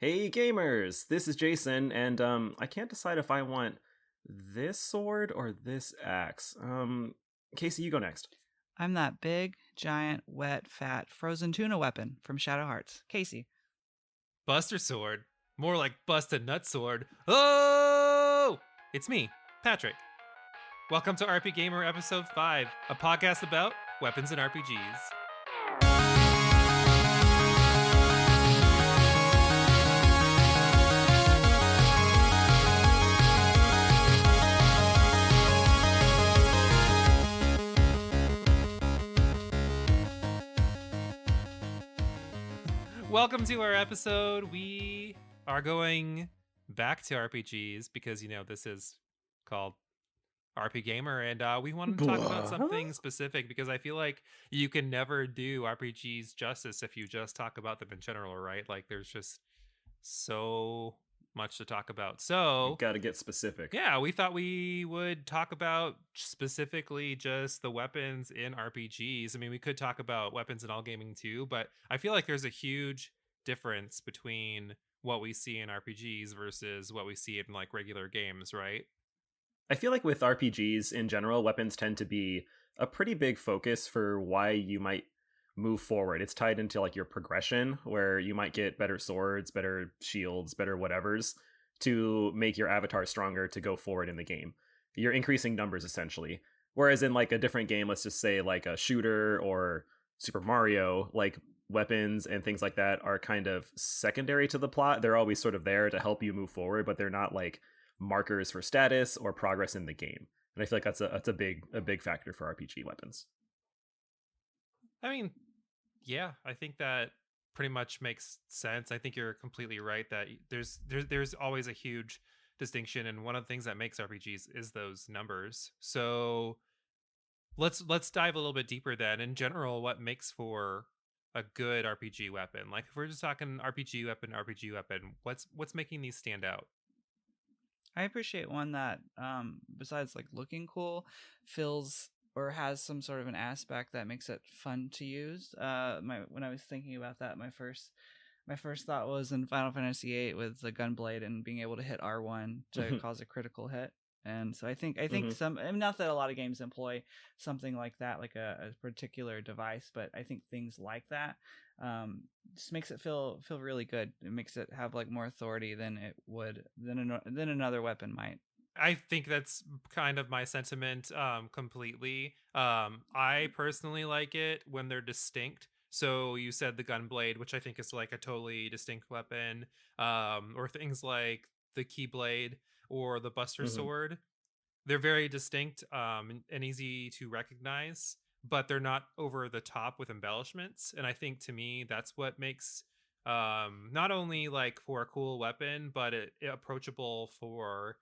Hey gamers, this is Jason, and I can't decide if I want this sword or this axe. Casey, you go next. I'm that big, giant, wet, fat, frozen tuna weapon from Shadow Hearts. Casey. Buster Sword. More like Bust a Nut Sword. Oh! It's me, Patrick. Welcome to RPGaymer Episode 5, a podcast about weapons and RPGs. Welcome to our episode. We are going back to RPGs because, this is called RPGaymer, and we wanted to talk about something specific because I feel like you can never do RPGs justice if you just talk about them in general, right? Like, there's just so much to talk about. So You gotta get specific. yeah, we thought we would talk about specifically just the weapons in RPGs. I mean, we could talk about weapons in all gaming too, but I feel like there's a huge difference between what we see in RPGs versus what we see in like regular games, right? I feel like with RPGs in general, weapons tend to be a pretty big focus for why you might move forward. It's tied into like your progression, where you might get better swords, better shields, better whatevers to make your avatar stronger to go forward in the game. You're increasing numbers essentially. Whereas in like a different game, let's just say like a shooter or Super Mario, like weapons and things like that are kind of secondary to the plot. They're always sort of there to help you move forward, but they're not like markers for status or progress in the game. And I feel like that's a big factor for RPG weapons. I mean, yeah, I think that pretty much makes sense. I think you're completely right that there's always a huge distinction, and one of the things that makes RPGs is those numbers. So let's dive a little bit deeper then. In general, what makes for a good RPG weapon? Like if we're just talking RPG weapon, what's making these stand out? I appreciate one that, besides like looking cool, feels or has some sort of an aspect that makes it fun to use. When I was thinking about that, my first thought was in Final Fantasy VIII with the gunblade and being able to hit R1 to cause a critical hit. And so I think some, I mean, not that a lot of games employ something like that, like a particular device, but I think things like that just makes it feel really good. It makes it have like more authority than it would than another weapon might. I think that's kind of my sentiment completely. I personally like it when they're distinct. So you said the gunblade, which I think is like a totally distinct weapon, or things like the keyblade or the buster sword. They're very distinct and easy to recognize, but they're not over the top with embellishments. And I think to me, that's what makes not only like for a cool weapon, but it approachable for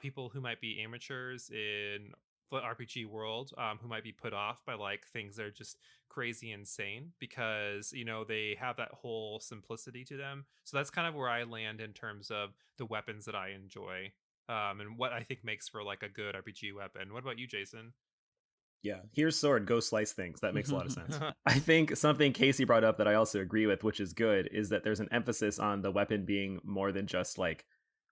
people who might be amateurs in the RPG world, who might be put off by like things that are just crazy insane because they have that whole simplicity to them. So that's kind of where I land in terms of the weapons that I enjoy, and what I think makes for like a good RPG weapon. What about you, Jason? Yeah, here's sword, go slice things. That makes a lot of sense. I think something Casey brought up that I also agree with, which is good, is that there's an emphasis on the weapon being more than just like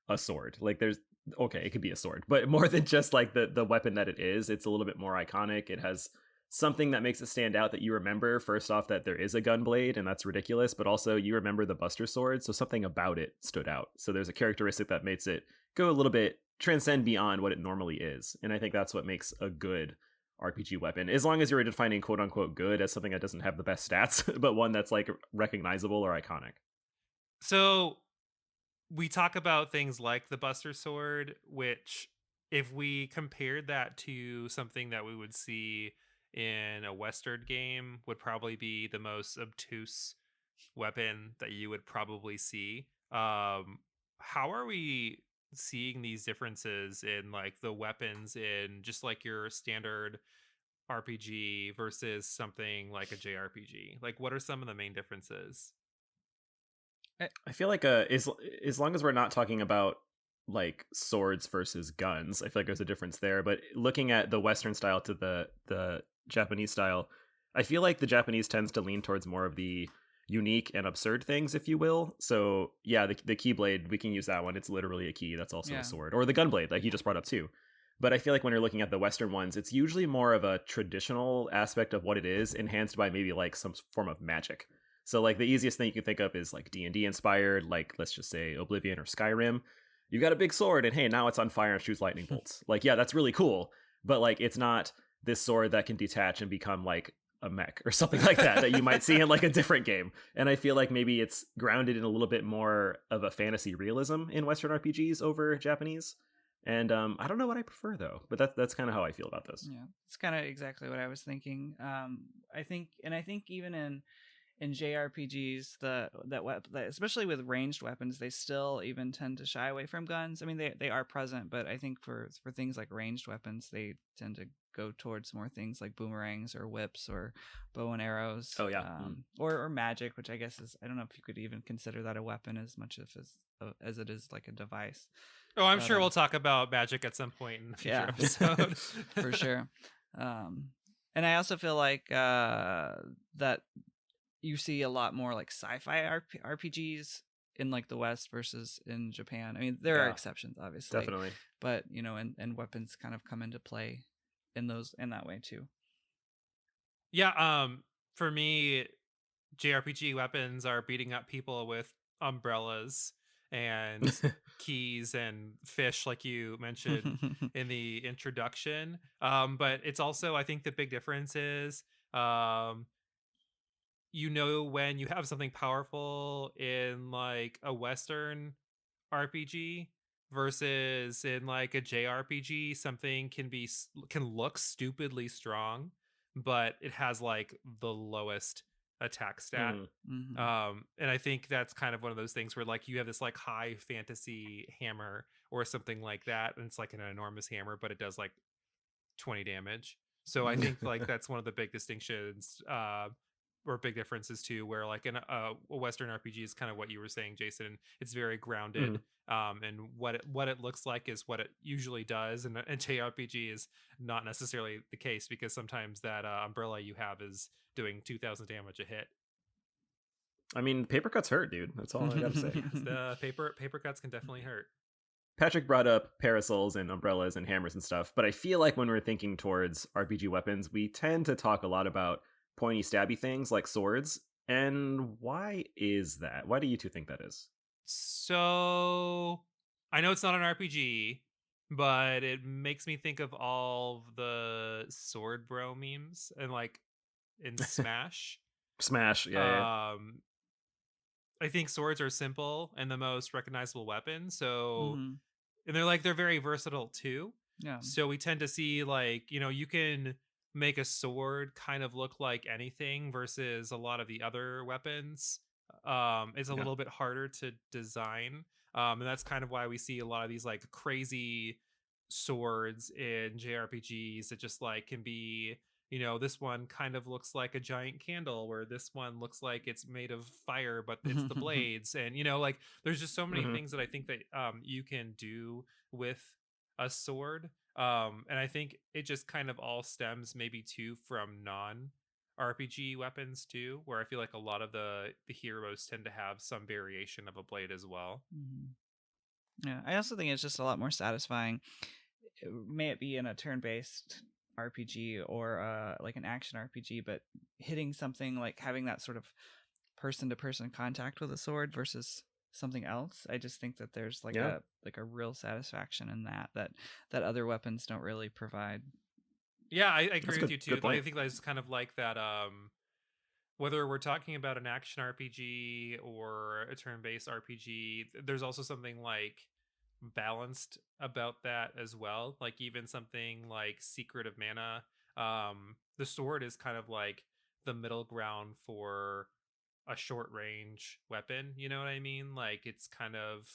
a sword. Like there's okay, it could be a sword, but more than just like the weapon that it is. It's a little bit more iconic. It has something that makes it stand out that you remember. First off, that there is a gunblade, and that's ridiculous, but also you remember the buster sword, so something about it stood out. So there's a characteristic that makes it go a little bit transcend beyond what it normally is. And I think that's what makes a good RPG weapon, as long as you're defining quote unquote good as something that doesn't have the best stats, but one that's like recognizable or iconic. So we talk about things like the buster sword, which if we compared that to something that we would see in a Western game would probably be the most obtuse weapon that you would probably see. How are we seeing these differences in like the weapons in just like your standard RPG versus something like a JRPG? Like, what are some of the main differences? I feel like as long as we're not talking about like swords versus guns, I feel like there's a difference there. But looking at the Western style to the Japanese style, I feel like the Japanese tends to lean towards more of the unique and absurd things, if you will. So yeah, the keyblade, we can use that one. It's literally a key that's also a sword, or the gunblade like you just brought up too. But I feel like when you're looking at the Western ones, it's usually more of a traditional aspect of what it is, enhanced by maybe like some form of magic. So like the easiest thing you can think of is like D&D inspired, like let's just say Oblivion or Skyrim. You've got a big sword and hey, now it's on fire and shoots lightning bolts. Like yeah, that's really cool, but like it's not this sword that can detach and become like a mech or something like that you might see in like a different game. And I feel like maybe it's grounded in a little bit more of a fantasy realism in Western RPGs over Japanese. And I don't know what I prefer though, but that's kind of how I feel about this. Yeah, it's kind of exactly what I was thinking. I think even in JRPGs, that especially with ranged weapons, they still even tend to shy away from guns. I mean, they are present, but I think for things like ranged weapons, they tend to go towards more things like boomerangs or whips or bow and arrows. Oh yeah, or magic, which I guess is, I don't know if you could even consider that a weapon as much as it is like a device. Oh, I'm sure we'll talk about magic at some point in the future episode. For sure. And I also feel like that you see a lot more like sci-fi RPGs in like the West versus in Japan. I mean, there are exceptions, obviously. Definitely. But, you know, and weapons kind of come into play in that way too. Yeah, for me, JRPG weapons are beating up people with umbrellas and keys and fish, like you mentioned in the introduction. But it's also, I think the big difference is, you know, when you have something powerful in like a Western RPG versus in like a JRPG, something can look stupidly strong, but it has like the lowest attack stat. And I think that's kind of one of those things where like you have this like high fantasy hammer or something like that, and it's like an enormous hammer, but it does like 20 damage. So I think like that's one of the big distinctions, or big differences too, where like in a Western RPG is kind of what you were saying, Jason. It's very grounded, and what it looks like is what it usually does, and JRPG is not necessarily the case, because sometimes that umbrella you have is doing 2,000 damage a hit. I mean, paper cuts hurt, dude. That's all I gotta say. The paper cuts can definitely hurt. Patrick brought up parasols and umbrellas and hammers and stuff, but I feel like when we're thinking towards RPG weapons, we tend to talk a lot about pointy, stabby things like swords. And why is that? Why do you two think that is? So, I know it's not an RPG, but it makes me think of all the sword bro memes and like in Smash. Smash, yeah. I think swords are simple and the most recognizable weapon. So, and they're very versatile too. Yeah. So we tend to see like, you know, you can make a sword kind of look like anything versus a lot of the other weapons. It's a little bit harder to design. And that's kind of why we see a lot of these like crazy swords in JRPGs that just like can be, you know, this one kind of looks like a giant candle, where this one looks like it's made of fire, but it's the blades. And, you know, like there's just so many things that I think that you can do with a sword. And I think it just kind of all stems maybe too from non-RPG weapons too, where I feel like a lot of the heroes tend to have some variation of a blade as well. Yeah, I also think it's just a lot more satisfying. May it be in a turn-based RPG or like an action RPG, but hitting something, like having that sort of person-to-person contact with a sword versus something else, I just think that there's like a real satisfaction in that other weapons don't really provide. Yeah, I agree with you too. I think that's kind of like that. Whether we're talking about an action RPG or a turn-based RPG, there's also something like balanced about that as well. Like even something like Secret of Mana, the sword is kind of like the middle ground for a short range weapon, you know what I mean? Like it's kind of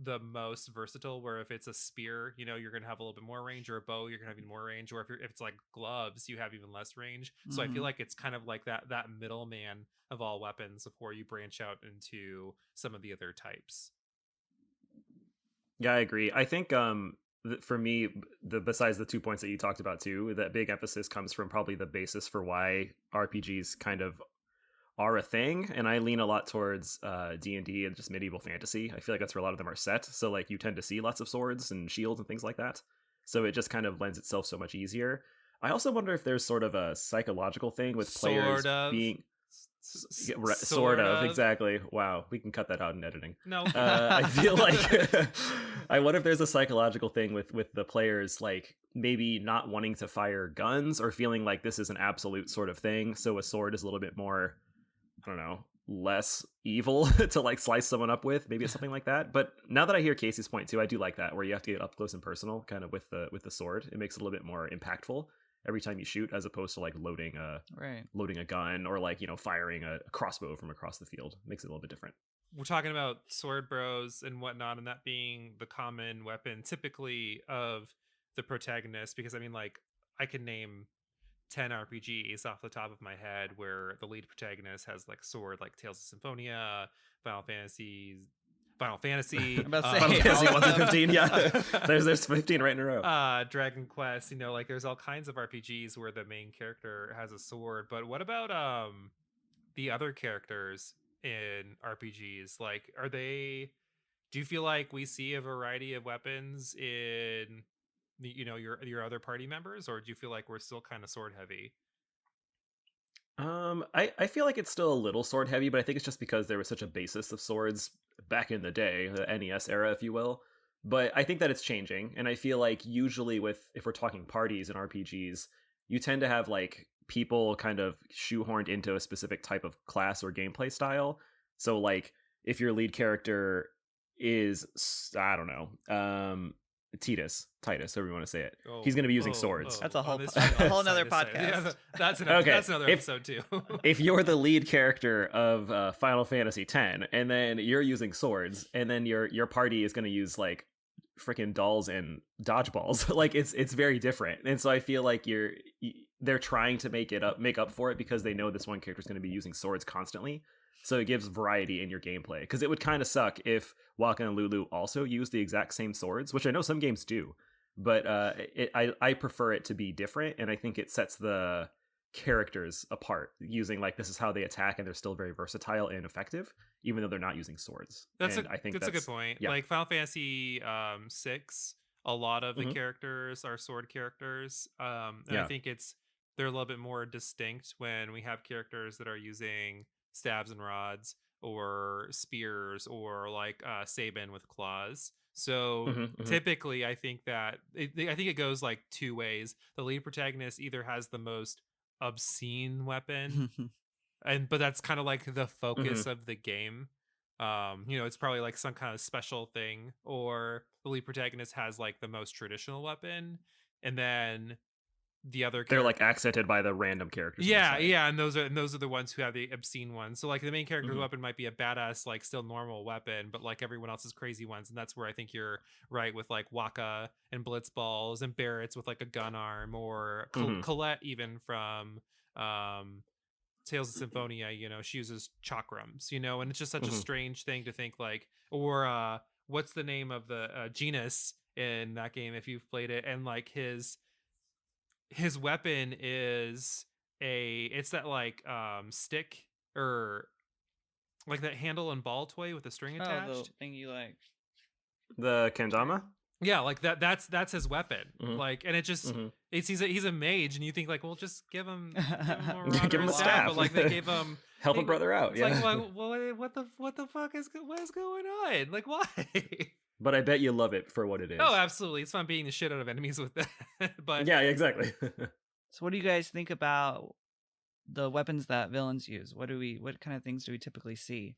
the most versatile, where if it's a spear, you know, you're gonna have a little bit more range, or a bow, you're gonna have even more range, or if it's like gloves, you have even less range. So I feel like it's kind of like that middleman of all weapons before you branch out into some of the other types. Yeah, I agree. I think for me, besides the 2 points that you talked about too, that big emphasis comes from probably the basis for why RPGs kind of are a thing, and I lean a lot towards D&D and just medieval fantasy. I feel like that's where a lot of them are set, so like you tend to see lots of swords and shields and things like that, so it just kind of lends itself so much easier. I also wonder if there's sort of a psychological thing with players Sort of. being Sort sort of of. exactly. Wow, we can cut that out in editing. No. I feel like I wonder if there's a psychological thing with the players, like maybe not wanting to fire guns or feeling like this is an absolute sort of thing, so a sword is a little bit more, I don't know, less evil to like slice someone up with. Maybe it's something like that. But now that I hear Casey's point too, I do like that, where you have to get up close and personal kind of with the sword. It makes it a little bit more impactful every time you shoot, as opposed to like loading a gun, or like, you know, firing a crossbow from across the field. It makes it a little bit different. We're talking about sword bros and whatnot, and that being the common weapon typically of the protagonist, because I mean, like, I can name 10 RPGs off the top of my head where the lead protagonist has like sword, like Tales of Symphonia, Final Fantasy. I'm about to say, Final Fantasy 1 through 15, yeah. there's 15 right in a row. Dragon Quest, you know, like there's all kinds of RPGs where the main character has a sword. But what about the other characters in RPGs? Like, do you feel like we see a variety of weapons in you know, your other party members, or do you feel like we're still kind of sword heavy? I feel like it's still a little sword heavy, but I think it's just because there was such a basis of swords back in the day, the NES era, if you will. But I think that it's changing, and I feel like usually if we're talking parties and RPGs, you tend to have like people kind of shoehorned into a specific type of class or gameplay style. So like if your lead character is, I don't know, Titus, however you want to say it. He's going to be using swords. That's a whole nother podcast. Yeah, that's another episode too. If you're the lead character of Final Fantasy X, and then you're using swords, and then your party is going to use like freaking dolls and dodgeballs, like it's very different. And so I feel like they're trying to make up for it, because they know this one character is going to be using swords constantly. So it gives variety in your gameplay, because it would kind of suck if Waka and Lulu also use the exact same swords, which I know some games do, but I prefer it to be different, and I think it sets the characters apart, using like this is how they attack, and they're still very versatile and effective, even though they're not using swords. I think that's a good point. Yeah. Like Final Fantasy 6, a lot of the characters are sword characters, and I think they're a little bit more distinct when we have characters that are using stabs and rods or spears, or like Sabin with claws. So typically I think that it goes like two ways. The lead protagonist either has the most obscene weapon but that's kind of like the focus of the game. You know, it's probably like some kind of special thing, or the lead protagonist has like the most traditional weapon, and then the other they're like accented by the random characters. Yeah, and those are the ones who have the obscene ones. So like the main character's weapon might be a badass, like still normal weapon, but like everyone else's crazy ones. And that's where I think you're right with like Waka and Blitzballs, and Barrett's with like a gun arm, or Colette even from Tales of Symphonia. You know, she uses chakrams. You know, and it's just such a strange thing to think like, or what's the name of the genus in that game if you've played it, and like his weapon is it's that like stick, or like that handle and ball toy with a string attached. The thing you like. The kendama? Yeah, like that's his weapon. Like, and it just he's a mage, and you think like, well, just give him give him a staff. But like they gave him help a brother out. It's like, well, what the fuck is going on? Like, why? But I bet you love it for what it is. Oh, absolutely. It's fun beating the shit out of enemies with that. But yeah, exactly. So what do you guys think about the weapons that villains use? What kind of things do we typically see?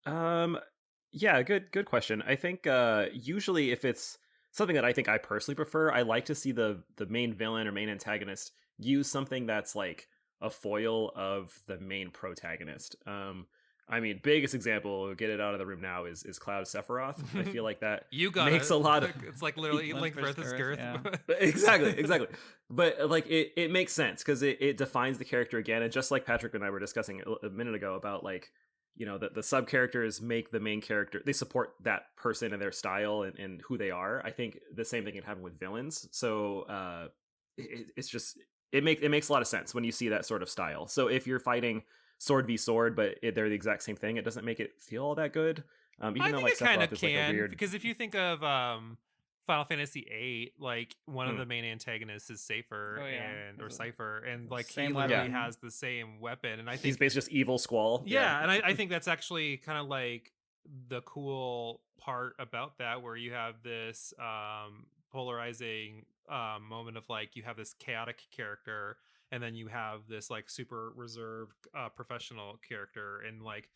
Yeah, good question. I think usually if it's something that I think I personally prefer, I like to see the main villain or main antagonist use something that's like a foil of the main protagonist. I mean, biggest example, get it out of the room now, is Cloud Sephiroth. I feel like that makes a lot of... It's like literally Link versus Girth. Yeah. Exactly. But like it makes sense, because it defines the character again. And just like Patrick and I were discussing a minute ago about like, you know, the sub characters make the main character, they support that person and their style and who they are. I think the same thing can happen with villains. So it's just, it makes a lot of sense when you see that sort of style. So if you're fighting sword v sword, but they're the exact same thing, it doesn't make it feel all that good. Even I though think like it kind of Sephiroth is like a can, weird. because if you think of Final Fantasy VIII, like one of Mm. the main antagonists is Safer Oh yeah, or Cypher, and like he same literally weapon. has the same weapon, and I He's think basically just evil Squall. yeah, and I think that's actually kind of like the cool part about that, where you have this polarizing moment of like you have this chaotic character, and then you have this like super reserved professional character, and like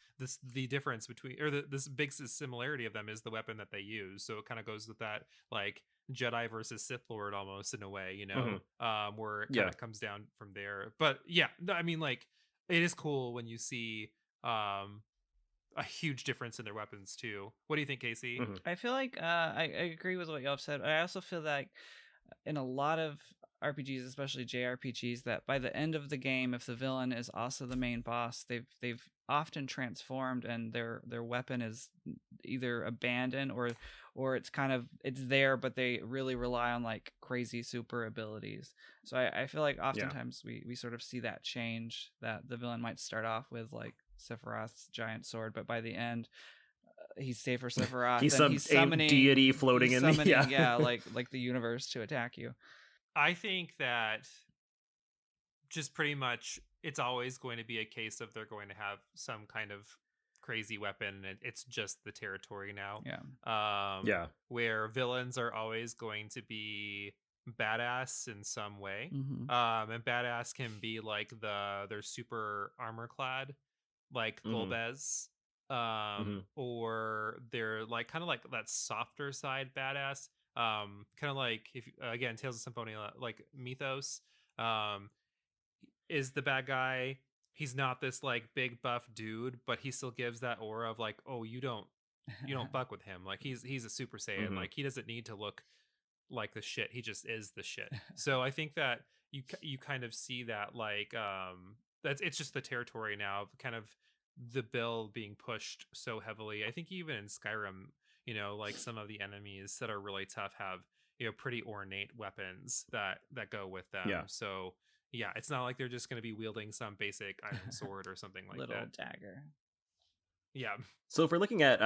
the difference between, or this big similarity of them is the weapon that they use. So it kind of goes with that like Jedi versus Sith Lord almost in a way, where it kind Yeah. of comes down from there. But yeah, I mean, like it is cool when you see um a huge difference in their weapons too. What do you think, Casey? Mhm. I feel like I agree with what y'all said. I also feel like in a lot of RPGs, especially JRPGs, that by the end of the game, if the villain is also the main boss, they've often transformed and their weapon is either abandoned or it's there, but they really rely on like crazy super abilities. So I feel like oftentimes we sort of see that change, that the villain might start off with like Sephiroth's giant sword, but by the end he's safer Sephiroth He's and some deity floating in the yeah, like the universe to attack you. I think that just pretty much it's always going to be a case of they're going to have some kind of crazy weapon, and it's just the territory now. Yeah. Yeah. Where villains are always going to be badass in some way. Mm-hmm. And badass can be like they're super armor clad, like Mhm. Golbez. Mhm. Or they're like kind of like that softer side badass. Kind of like, if again, Tales of Symphonia, like Mythos. Um, is the bad guy. He's not this like big buff dude, but he still gives that aura of like, oh, you don't fuck with him. Like he's a Super Saiyan. Mhm. Like he doesn't need to look like the shit. He just is the shit. So I think that you kind of see that like that's it's just the territory now of kind of the bill being pushed so heavily. I think even in Skyrim, like some of the enemies that are really tough have pretty ornate weapons that go with them. Yeah. So yeah, it's not like they're just going to be wielding some basic iron sword or something like Little that. dagger. Yeah. So if we're looking at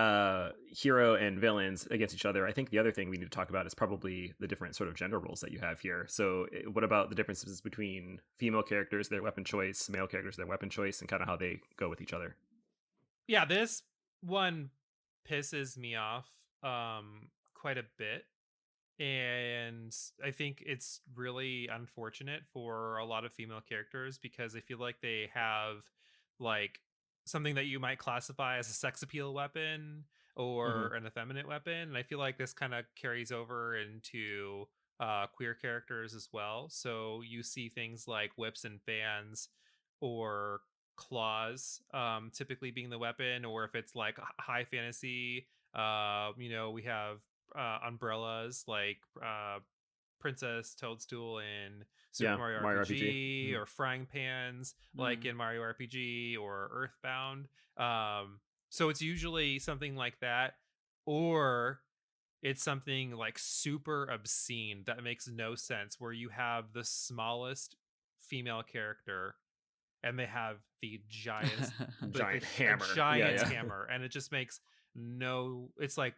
hero and villains against each other, I think the other thing we need to talk about is probably the different sort of gender roles that you have here. So what about the differences between female characters, their weapon choice, male characters, their weapon choice, and kind of how they go with each other? Yeah, this one pisses me off quite a bit, and I think it's really unfortunate for a lot of female characters, because I feel like they have like something that you might classify as a sex appeal weapon Mhm. or an effeminate weapon, and I feel like this kind of carries over into queer characters as well. So you see things like whips and fans or claws typically being the weapon, or if it's like high fantasy, we have umbrellas like Princess Toadstool in Super Yeah, Mario Mario RPG. RPG, Mhm. or frying pans like Mm. in Mario RPG or Earthbound. So it's usually something like that, or it's something like super obscene that makes no sense, where you have the smallest female character and they have the giant Giant a hammer. Yeah, giant yeah. hammer, and it just makes no, it's like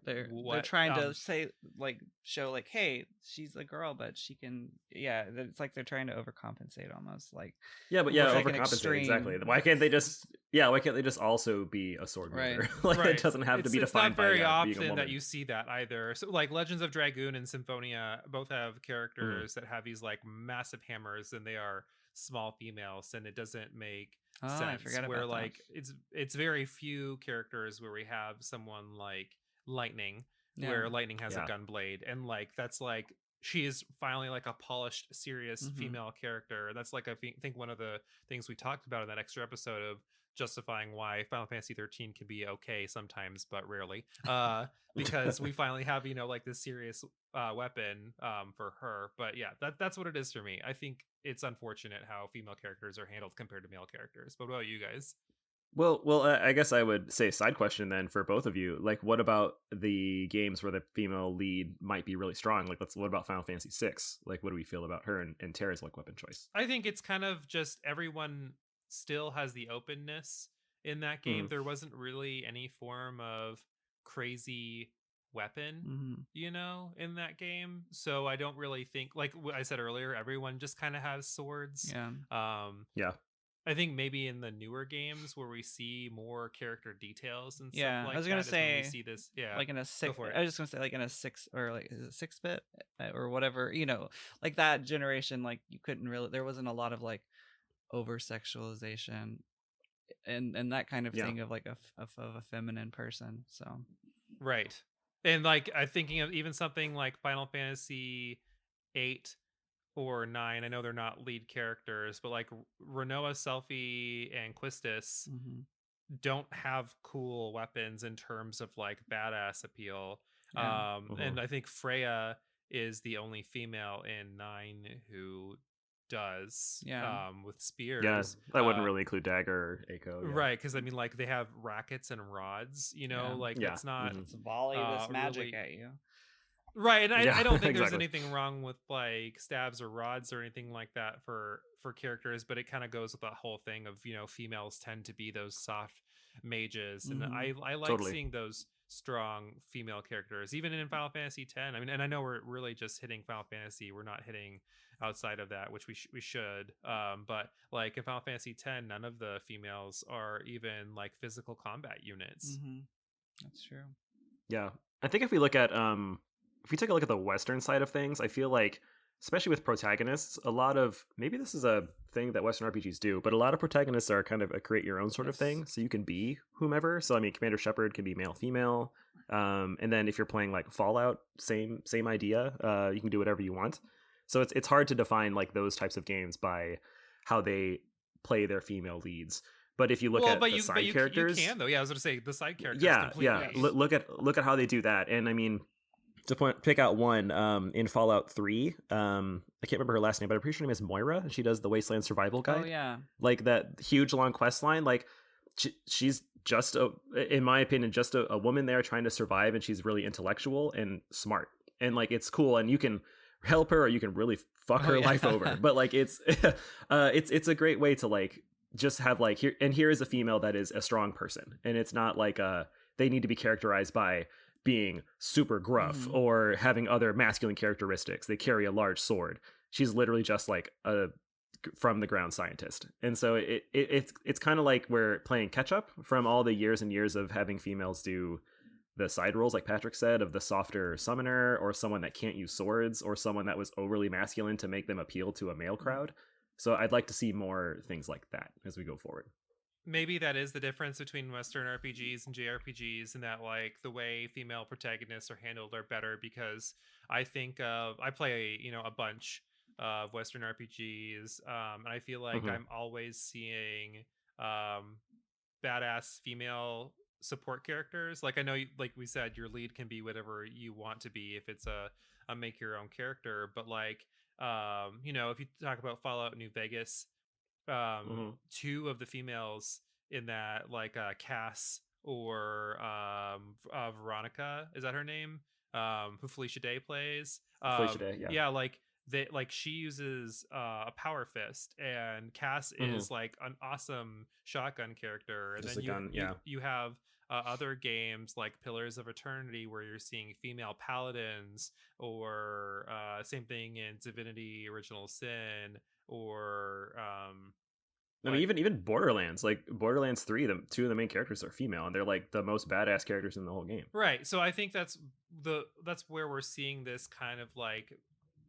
They're what trying to say, like, show like, hey, she's a girl, but she can, yeah, it's like they're trying to overcompensate almost, like Yeah, but it's yeah, like an overcompensate, exactly. extreme. Why can't they just also be a sword Right. wielder? Like it right. doesn't have to be It's not defined by very being a often that woman. you see that either. So like Legends of Dragoon and Symphonia both have Mhm. characters that have these like massive hammers, and they are small females, and it doesn't make Oh, I sense. forgot Where about that. like it's very few characters where we have someone like Lightning, Yeah. where Lightning has a Yeah. gun blade, and like that's like she is finally like a polished, serious Mhm. female character. That's like I think one of the things we talked about in that extra episode of justifying why Final Fantasy 13 can be okay sometimes, but rarely. Because we finally have, like this serious weapon for her. But yeah, that's what it is for me. I think it's unfortunate how female characters are handled compared to male characters. But what about you guys? Well, I guess I would say side question then for both of you. Like, what about the games where the female lead might be really strong? Like, what about Final Fantasy VI? Like, what do we feel about her and Terra's like weapon choice? I think it's kind of just everyone still has the openness in that game. Mhm. There wasn't really any form of crazy weapon, in that game. So I don't really think, like I said earlier, everyone just kind of has swords. Yeah. Yeah. I think maybe in the newer games where we see more character details and Yeah, stuff like I was gonna that is when we say, see this. Yeah, like in a go six. for I it. was just gonna say, like in a six, or like, is it 6-bit or whatever? Like that generation, like you couldn't really. There wasn't a lot of like over sexualization and that kind of Yeah. thing of like of a feminine person. So Right. And like I'm thinking of even something like Final Fantasy 8 or 9. I know they're not lead characters, but like Renoa, Selphie, and Quistis don't have cool weapons in terms of like badass appeal. yeah, And I think Freya is the only female in 9 who does yeah, with Yeah. spears. I wouldn't really include Dagger or Eiko. Yeah. Right, because I mean, like they have rackets and rods. Yeah. Like Yeah. that's not let's volley this magic really at you. right. And Yeah, I don't think there's exactly. anything wrong with like stabs or rods or anything like that for characters, but it kind of goes with that whole thing of females tend to be those soft mages, and I like Totally. seeing those strong female characters even in Final Fantasy 10. I mean, and I know we're really just hitting Final Fantasy, we're not hitting outside of that, which we should, but like in Final Fantasy 10 none of the females are even like physical combat units. That's true. Yeah. I think if we look at if we take a look at the Western side of things, I feel like, especially with protagonists, a lot of, maybe this is a thing that Western RPGs do, but a lot of protagonists are kind of a create your own sort of thing. So you can be whomever. So I mean, Commander Shepard can be male, female. And then if you're playing like Fallout, same idea. You can do whatever you want. So it's hard to define like those types of games by how they play their female leads. But if you look at the side characters, you can though. Yeah, I was going to say the side characters. yeah, completely. yeah. Look at how they do that. And I mean, to pick out one, in Fallout 3, I can't remember her last name, but I'm pretty sure her name is Moira, and she does the Wasteland Survival Guide. Oh yeah, like that huge long quest line. Like she's just in my opinion, just a woman there trying to survive, and she's really intellectual and smart, and like it's cool, and you can help her or you can really fuck her life over. But like it's it's a great way to like just have like here is a female that is a strong person, and it's not like they need to be characterized by being super gruff or having other masculine characteristics. They carry a large sword. She's literally just like a from the ground scientist. And so it's kind of like we're playing catch up from all the years and years of having females do the side roles, like Patrick said, of the softer summoner or someone that can't use swords or someone that was overly masculine to make them appeal to a male crowd. So I'd like to see more things like that as we go forward. Maybe that is the difference between Western RPGs and JRPGs, in that like the way female protagonists are handled are better, because I think I play a bunch of Western RPGs, and I feel like I'm always seeing badass female support characters. Like I know, like we said, your lead can be whatever you want to be if it's a make your own character, but like if you talk about Fallout New Vegas, two of the females in that, like Cass or Veronica, is that her name, who Felicia Day plays, Felicia Day, yeah. Like she uses a power fist, and Cass is like an awesome shotgun character, and just then you have other games like Pillars of Eternity where you're seeing female paladins, or same thing in Divinity Original Sin, or I mean, even Borderlands, like Borderlands 3, the two of the main characters are female, and they're like the most badass characters in the whole game. Right. So I think that's where we're seeing this kind of like,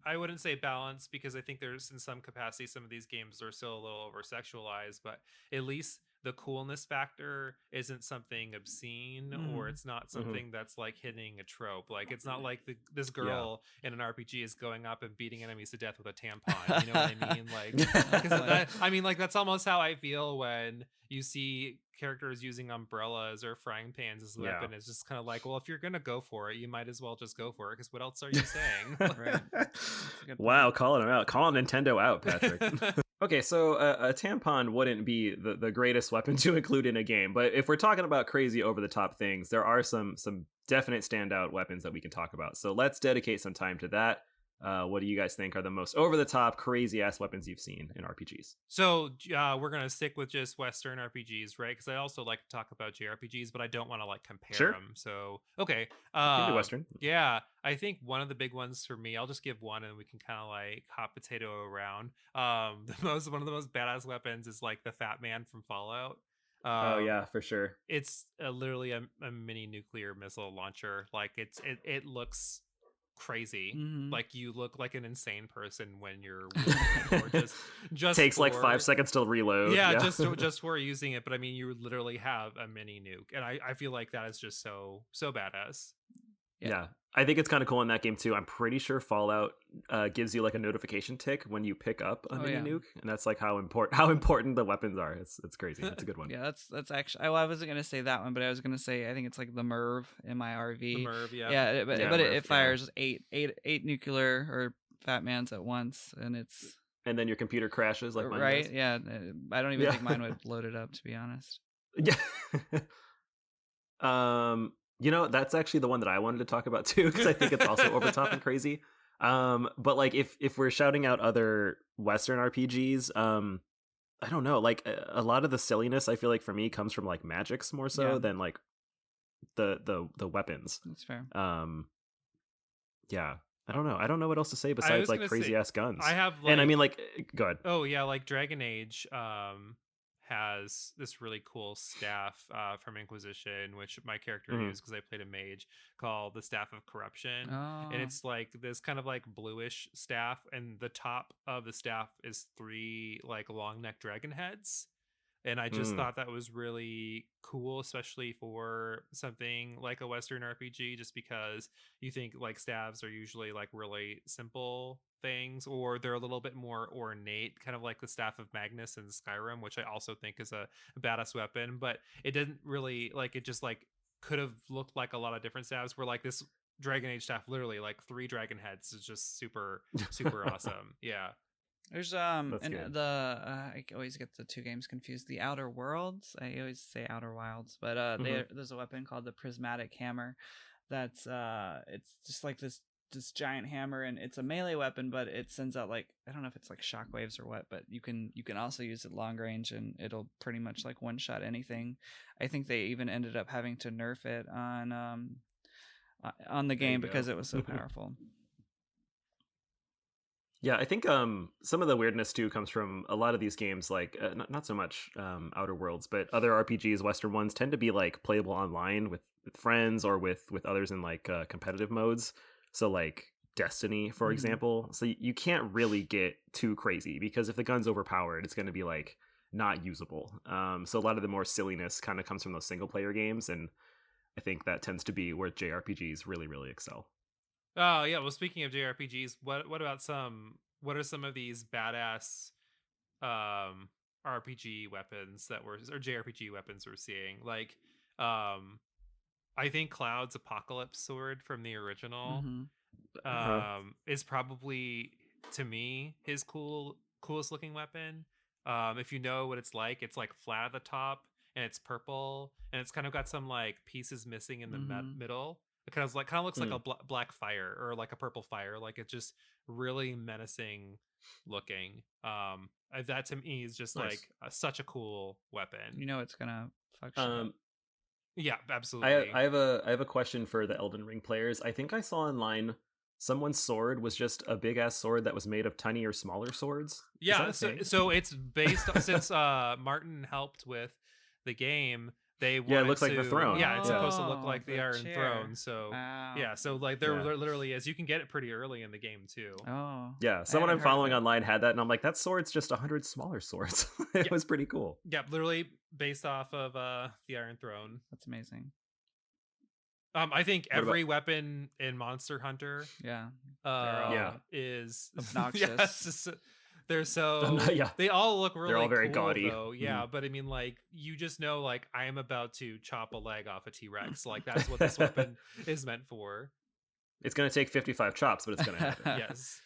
I wouldn't say balance, because I think there's in some capacity some of these games are still a little over sexualized, but at least the coolness factor isn't something obscene, or it's not something that's like hitting a trope. Like it's not like this girl in an RPG is going up and beating enemies to death with a tampon. You know what I mean? Like, I mean, like that's almost how I feel when you see characters using umbrellas or frying pans as a weapon. It's just kind of like, well, if you're gonna go for it, you might as well just go for it, because what else are you saying? Wow, calling him out, calling Nintendo out, Patrick. Okay, so a tampon wouldn't be the greatest weapon to include in a game, but if we're talking about crazy over the top things, there are some definite standout weapons that we can talk about. So let's dedicate some time to that. What do you guys think are the most over the top, crazy ass weapons you've seen in RPGs? So we're gonna stick with just Western RPGs, right? Because I also like to talk about JRPGs, but I don't want to like compare Sure. them. So okay, You can do Western. yeah, I think one of the big ones for me, I'll just give one, and we can kind of like hot potato around. One of the most badass weapons is like the Fat Man from Fallout. Oh yeah, for sure. It's literally a mini nuclear missile launcher. Like it looks crazy. Mm-hmm. Like you look like an insane person when you're wielding it, or just takes like for- 5 seconds to reload. yeah, just for using it. But I mean, you would literally have a mini nuke, and I feel like that is just so badass. Yeah. I think it's kind of cool in that game too. I'm pretty sure Fallout gives you like a notification tick when you pick up a mini nuke, and that's like how important the weapons are. It's crazy. It's a good one. Yeah, that's actually. I wasn't gonna say that one, but I was gonna say I think it's like the MIRV, MIRV. The MIRV, yeah. Yeah, but MIRV, it fires eight nuclear or Fat Mans at once, and it's and then your computer crashes like mine right. does. Yeah, I don't even think mine would load it up, to be honest. Yeah. That's actually the one that I wanted to talk about too, because I think it's also over top and crazy. But like if we're shouting out other Western RPGs, I don't know, like a lot of the silliness I feel like for me comes from like magics more so than like the weapons. That's fair. Yeah. I don't know what else to say besides like crazy ass guns. I have and I mean like go ahead. Oh yeah, like Dragon Age has this really cool staff from Inquisition, which my character used because I played a mage, called the Staff of Corruption. Oh. And it's like this kind of like bluish staff, and the top of the staff is 3 like long neck dragon heads. And I just thought that was really cool, especially for something like a Western RPG, just because you think like staves are usually like really simple things, or they're a little bit more ornate, kind of like the Staff of Magnus in Skyrim, which I also think is a badass weapon. But it didn't really like, it just like could have looked like a lot of different staves, where like this Dragon Age staff, literally like 3 dragon heads, is just super awesome. Yeah. There's That's and good. I always get the 2 games confused. The Outer Worlds, I always say Outer Wilds, but there's a weapon called the Prismatic Hammer. That's it's just like this giant hammer, and it's a melee weapon, but it sends out like, I don't know if it's like shockwaves or what, but you can also use it long range, and it'll pretty much like one shot anything. I think they even ended up having to nerf it on the game because it was so powerful. Yeah, I think some of the weirdness too comes from a lot of these games, like not so much Outer Worlds, but other RPGs, Western ones, tend to be like playable online with friends or with others in like competitive modes. So like Destiny, for example. So you can't really get too crazy, because if the gun's overpowered, it's going to be like not usable. So a lot of the more silliness kind of comes from those single player games, and I think that tends to be where JRPGs really excel. Oh yeah, well, speaking of JRPGs, what are some of these badass RPG weapons or JRPG weapons we're seeing? Like I think Cloud's Apocalypse Sword from the original is probably, to me, his coolest looking weapon. If you know what it's like flat at the top, and it's purple, and it's kind of got some like pieces missing in the middle. It kind of looks like a black fire, or like a purple fire. Like it's just really menacing looking. That to me is just Nice. like such a cool weapon. You know it's gonna fuck shit up. Yeah, absolutely. I have a question for the Elden Ring players. I think I saw online someone's sword was just a big ass sword that was made of tinier, smaller swords. Yeah, so it's based since Martin helped with the game. They it looks like the throne. Yeah, it's Yeah. supposed to look like the Iron chair. Throne. So Wow. yeah, so like there literally is. You can get it pretty early in the game too. Oh. Yeah, someone I'm following online had that, and I'm like, that sword's just 100 smaller swords. It was pretty cool. Yeah, literally based off of the Iron Throne. That's amazing. I think every weapon in Monster Hunter, is obnoxious. They're so they all look really they're all very cool, gaudy. though. Yeah, but I mean, like, you just know, like, I am about to chop a leg off a T-Rex. Like, that's what this weapon is meant for. It's gonna take 55 chops, but it's gonna happen. Yes.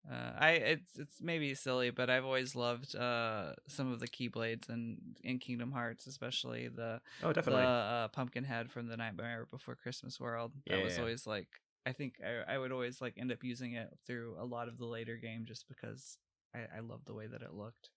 It's maybe silly, but I've always loved some of the Keyblades in Kingdom Hearts, especially the definitely. pumpkin head from the Nightmare Before Christmas World. That was Yeah. always like, I think I would always like end up using it through a lot of the later game just because I love the way that it looked.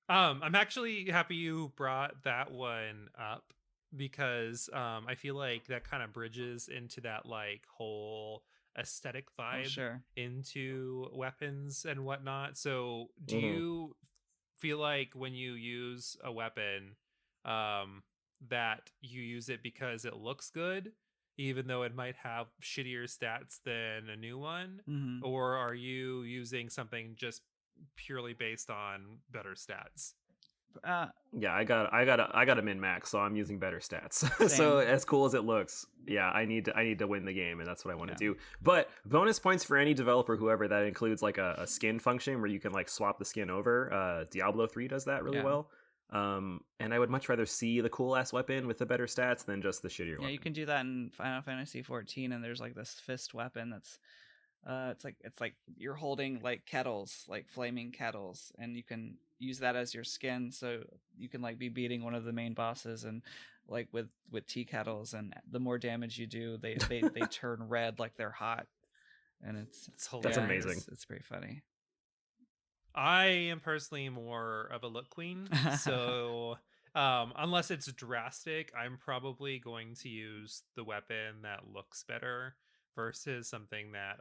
I'm actually happy you brought that one up because I feel like that kind of bridges into that like whole aesthetic vibe Sure. into weapons and whatnot. So do Mhm. you feel like when you use a weapon um that you use it because it looks good even though it might have shittier stats than a new one? Mm-hmm. Or are you using something just purely based on better stats? Yeah, I got a min max, so I'm using better stats. So Same. as cool as it looks, yeah, I need to win the game, and that's what I want to Yeah. do. But bonus points for any developer, whoever, that includes like a skin function where you can like swap the skin over. Diablo 3 does that really Yeah. well. And I would much rather see the cool ass weapon with the better stats than just the shittier Yeah, weapon. you can do that in Final Fantasy 14, and there's like this fist weapon that's it's like you're holding like kettles, like flaming kettles, and you can use that as your skin, so you can like be beating one of the main bosses and like with tea kettles, and the more damage you do, they turn red like they're hot, and it's That's yeah, amazing. it's pretty funny. I am personally more of a look queen, so unless it's drastic, I'm probably going to use the weapon that looks better versus something that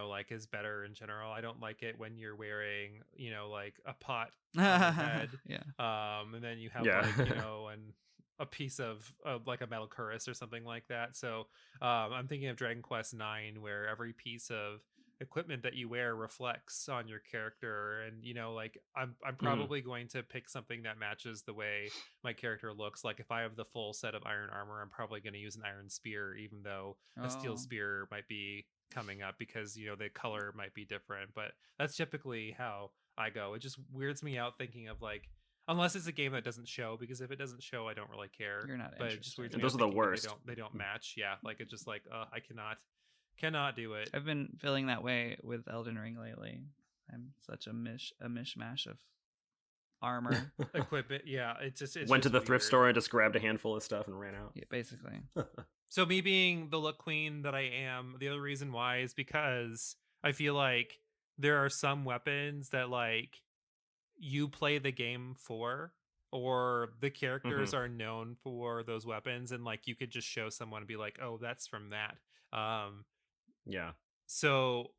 like is better in general. I don't like it when you're wearing, like a pot on your head. Yeah. And then you have Yeah. like, and a piece of like a metal cuirass or something like that. So I'm thinking of Dragon Quest 9 where every piece of equipment that you wear reflects on your character, and like I'm probably going to pick something that matches the way my character looks. Like if I have the full set of iron armor, I'm probably going to use an iron spear, even though a steel spear might be coming up because the color might be different. But that's typically how I go. It just weirds me out thinking of like, unless it's a game that doesn't show, because if it doesn't show I don't really care. You're not But it just interested. weirds And me out those are the thinking that worst. they don't match. Yeah, like it's just like I cannot do it. I've been feeling that way with Elden Ring lately. I'm such a mishmash of armor. Equipment, yeah, it's Went to just the thrift weird. store and just grabbed a handful of stuff and ran out. Yeah, basically. So me being the look queen that I am, the other reason why is because I feel like there are some weapons that like you play the game for, or the characters are known for those weapons, and like you could just show someone and be like, oh, that's from that. Yeah. So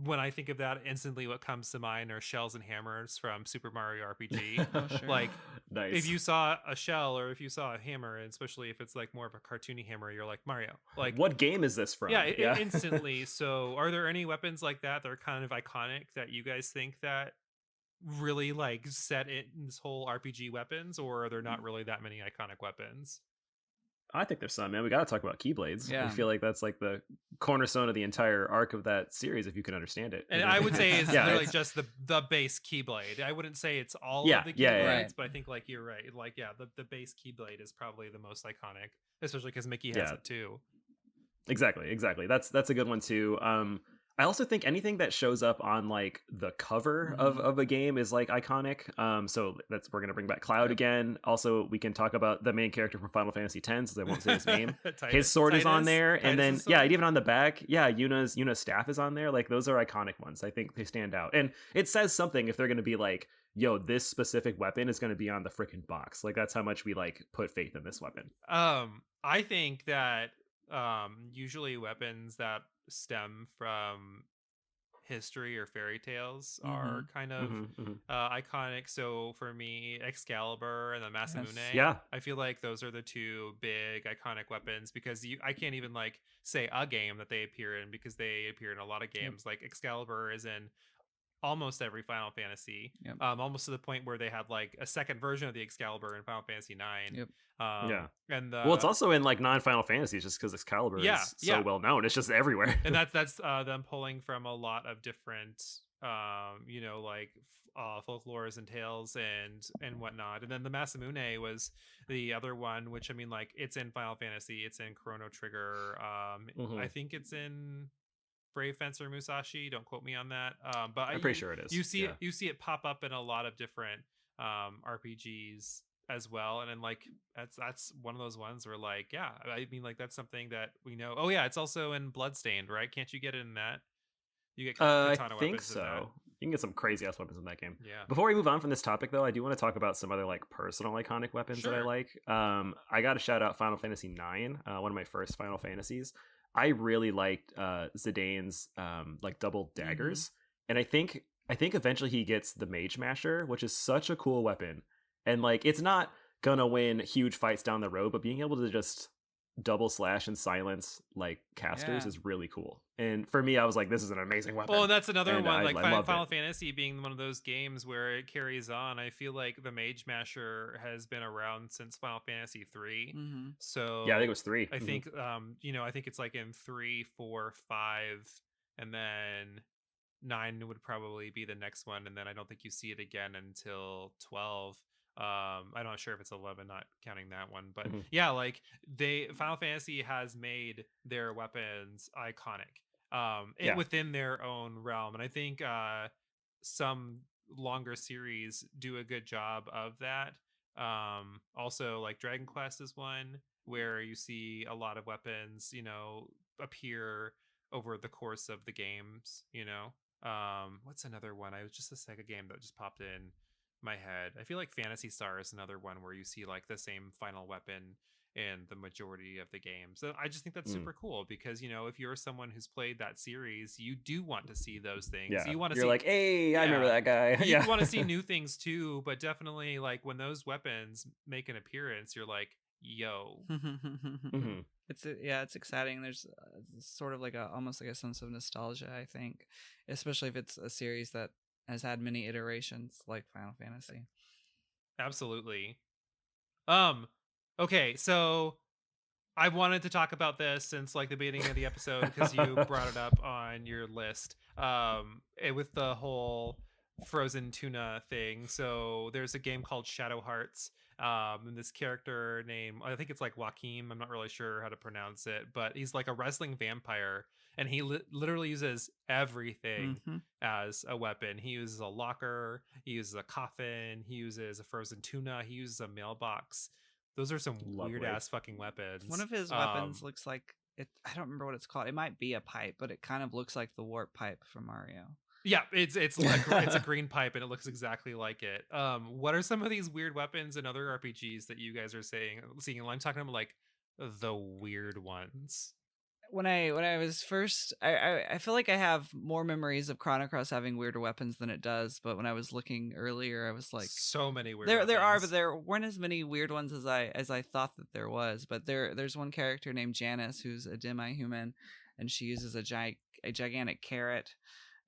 when I think of that, instantly what comes to mind are shells and hammers from Super Mario RPG. Oh, sure. Like Nice. if you saw a shell or if you saw a hammer, and especially if it's like more of a cartoony hammer, you're like, Mario. Like, what game is this from? Yeah, instantly. So are there any weapons like that are kind of iconic that you guys think that really like set in this whole RPG weapons, or are there not really that many iconic weapons? I think there's some, man. We got to talk about Keyblades. Yeah. I feel like that's like the cornerstone of the entire arc of that series, if you can understand it. And I would say it's Yeah, really it's- just the base Keyblade. I wouldn't say it's all Yeah, of the Keyblades, yeah. Right. but I think like you're right. Like, yeah, the base Keyblade is probably the most iconic, especially because Mickey has Yeah. it too. Exactly. That's a good one too. I also think anything that shows up on like the cover of a game is like iconic. So we're gonna bring back Cloud again. Also, we can talk about the main character from Final Fantasy X, since I won't say his name. His sword is on there, and then even on the back, Yuna's staff is on there. Like those are iconic ones. I think they stand out, and it says something if they're gonna be like, yo, this specific weapon is gonna be on the freaking box. Like that's how much we like put faith in this weapon. I think that usually weapons that stem from history or fairy tales are kind of iconic. So for me, Excalibur and the Masamune, Yeah. I feel like those are the two big iconic weapons, because I can't even like say a game that they appear in, because they appear in a lot of games. Like Excalibur is in almost every Final Fantasy, almost to the point where they had like a second version of the Excalibur in Final Fantasy 9. And well, it's also in like non-Final Fantasies, just because Excalibur is so well known. It's just everywhere. And that's them pulling from a lot of different like folklores and tales and whatnot. And then the Masamune was the other one, which I mean, like, it's in Final Fantasy, it's in Chrono Trigger, I think it's in Brave Fencer Musashi. Don't quote me on that. But I'm pretty sure it is. You see it pop up in a lot of different RPGs as well, and then like that's one of those ones where like, yeah, I mean like that's something that we know. Oh yeah, it's also in Bloodstained, right? Can't you get it in that? You get I katana think weapons in that. so. You can get some crazy ass weapons in that game. Yeah. Before we move on from this topic, though, I do want to talk about some other like personal iconic weapons that I Sure. like. I got to shout out Final Fantasy IX, one of my first Final Fantasies. I really liked Zidane's like double daggers, and I think eventually he gets the Mage Masher, which is such a cool weapon. And like, it's not gonna win huge fights down the road, but being able to just double slash and silence like casters Yeah. is really cool. And for me, I was like, this is an amazing weapon. Well, that's another And one. Like loved Final it. Fantasy being one of those games where it carries on. I feel like the Mage Masher has been around since Final Fantasy 3. Mm-hmm. So Yeah, I think it was 3. I think I think it's like in 3, 4, 5, and then 9 would probably be the next one, and then I don't think you see it again until 12. I'm not sure if it's 11, not counting that one, but yeah, like Final Fantasy has made their weapons iconic within their own realm, and I think some longer series do a good job of that. Also, like Dragon Quest is one where you see a lot of weapons, appear over the course of the games. What's another one? I was just a Sega game that just popped in my head. I feel like Phantasy Star is another one where you see like the same final weapon in the majority of the games. So I just think that's super cool because if you're someone who's played that series, you do want to see those things. Yeah, You want to you're see like, hey, I remember that guy. You want to see new things too, but definitely like when those weapons make an appearance, you're like, yo. It's exciting. There's sort of like almost like a sense of nostalgia, I think, especially if it's a series that has had many iterations like Final Fantasy. Absolutely. Okay, so I wanted to talk about this since like the beginning of the episode because you brought it up on your list. With the whole frozen tuna thing. So there's a game called Shadow Hearts. And this character named, I think it's like Joaquin, I'm not really sure how to pronounce it, but he's like a wrestling vampire, and he literally uses everything as a weapon. He uses a locker, he uses a coffin, he uses a frozen tuna, he uses a mailbox. Those are some weird ass fucking weapons. One of his weapons looks like it. I don't remember what it's called. It might be a pipe, but it kind of looks like the warp pipe from Mario. Yeah, it's a green pipe and it looks exactly like it. What are some of these weird weapons in other RPGs that you guys are seeing? I'm talking about like the weird ones. When I was first, I feel like I have more memories of Chrono Cross having weirder weapons than it does. But when I was looking earlier, I was like, so many weird. There are, but there weren't as many weird ones as I thought that there was. But there's one character named Janice who's a demi-human, and she uses a gigantic carrot.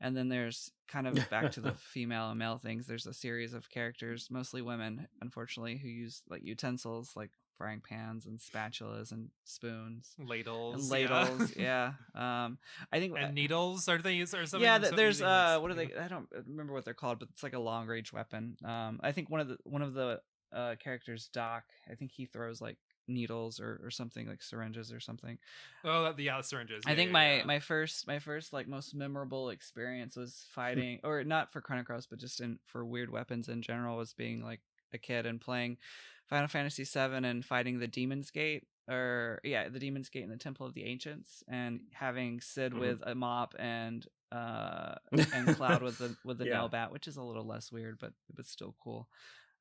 And then there's kind of back to the female and male things. There's a series of characters, mostly women, unfortunately, who use like utensils, like frying pans and spatulas and spoons, ladles, yeah. I think and needles are things or something. Yeah, there's what are they? I don't remember what they're called, but it's like a long range weapon. I think one of the characters, Doc, I think he throws like needles or something, like syringes or something. Oh, the syringes. I think my first like most memorable experience was fighting, or not for Chrono Cross, but just for weird weapons in general, was being like a kid and playing Final Fantasy VII and fighting the Demon's Gate, the Demon's Gate in the Temple of the Ancients, and having Sid with a mop and Cloud with the nail bat, which is a little less weird, but still cool.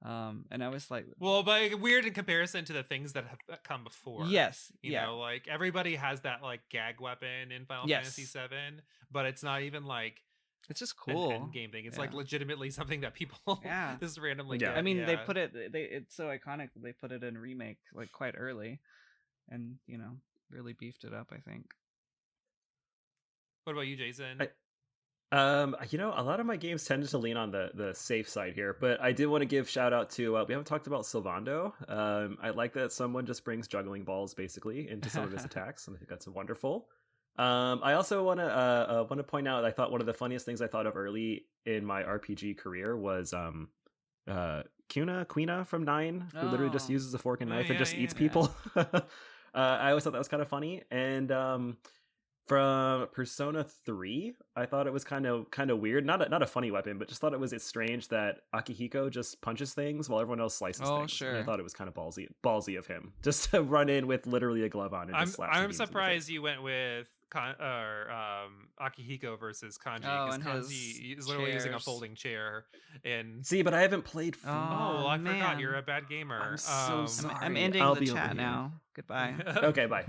And I was like, well, but weird in comparison to the things that have come before. Yes, you know, like everybody has that like gag weapon in Final Fantasy VII, but it's not even like, it's just cool an end game thing. It's like legitimately something that people just randomly get. I mean, they put it's so iconic that they put it in remake like quite early, and really beefed it up, I think. What about you, Jason? A lot of my games tended to lean on the safe side here, but I did want to give shout out to we haven't talked about Sylvando. I like that someone just brings juggling balls basically into some of his attacks, and I think that's wonderful. I also want to point out, I thought one of the funniest things I thought of early in my RPG career was Quina from 9, who literally just uses a fork and knife and just eats people. I always thought that was kind of funny. And From Persona 3, I thought it was kind of weird. Not a funny weapon, but just thought it's strange that Akihiko just punches things while everyone else slices Oh, things. And I sure. thought it was kind of ballsy of him just to run in with literally a glove on and just slap some I'm beams in the surprised face. you went with Akihiko versus Kanji, Oh, because and Kanji his is literally using a chairs. folding chair. And See, but I haven't played 4. oh, well, I forgot man. you're a bad gamer. I'm so I'm sorry. ending I'll the be over chat here. now. Goodbye. Okay, bye.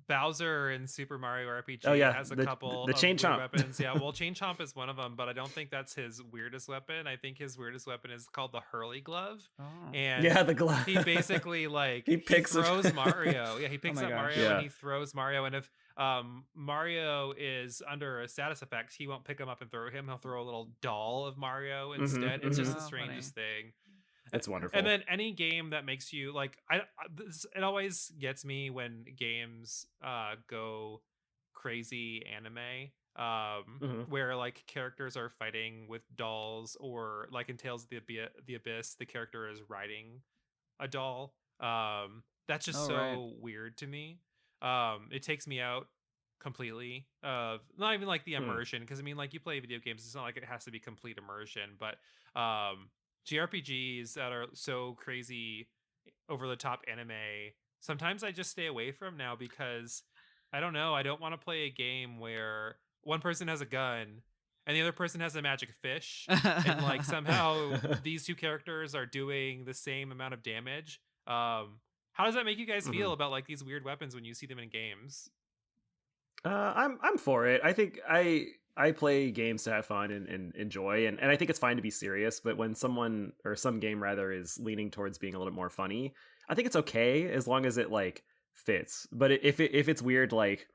Bowser in Super Mario RPG Oh, yeah, has a the couple chain of weird chomp. weapons. Yeah, well, Chain Chomp is one of them, but I don't think that's his weirdest weapon. I think his weirdest weapon is called the Hurley Glove. Oh. And Yeah, the glove. he basically like he throws Mario. Yeah, he picks my up gosh. Mario Yeah. and he throws Mario. And if Mario is under a status effect, he won't pick him up and throw him. He'll throw a little doll of Mario instead. It's just the Oh, strangest thing. It's wonderful. And then any game that makes you like, it always gets me when games go crazy anime, where like characters are fighting with dolls, or like in Tales of the Abyss, the character is riding a doll. That's just so weird to me. It takes me out completely of not even like the immersion, because I mean, like, you play video games, it's not like it has to be complete immersion, but JRPGs that are so crazy over the top anime, sometimes I just stay away from now, because I don't know, I don't want to play a game where one person has a gun and the other person has a magic fish, and like somehow these two characters are doing the same amount of damage. How does that make you guys feel about like these weird weapons when you see them in games? I'm for it. I think I play games to have fun and enjoy, and I think it's fine to be serious, but when someone, or some game rather, is leaning towards being a little bit more funny, I think it's okay as long as it like fits. But if it's weird, like,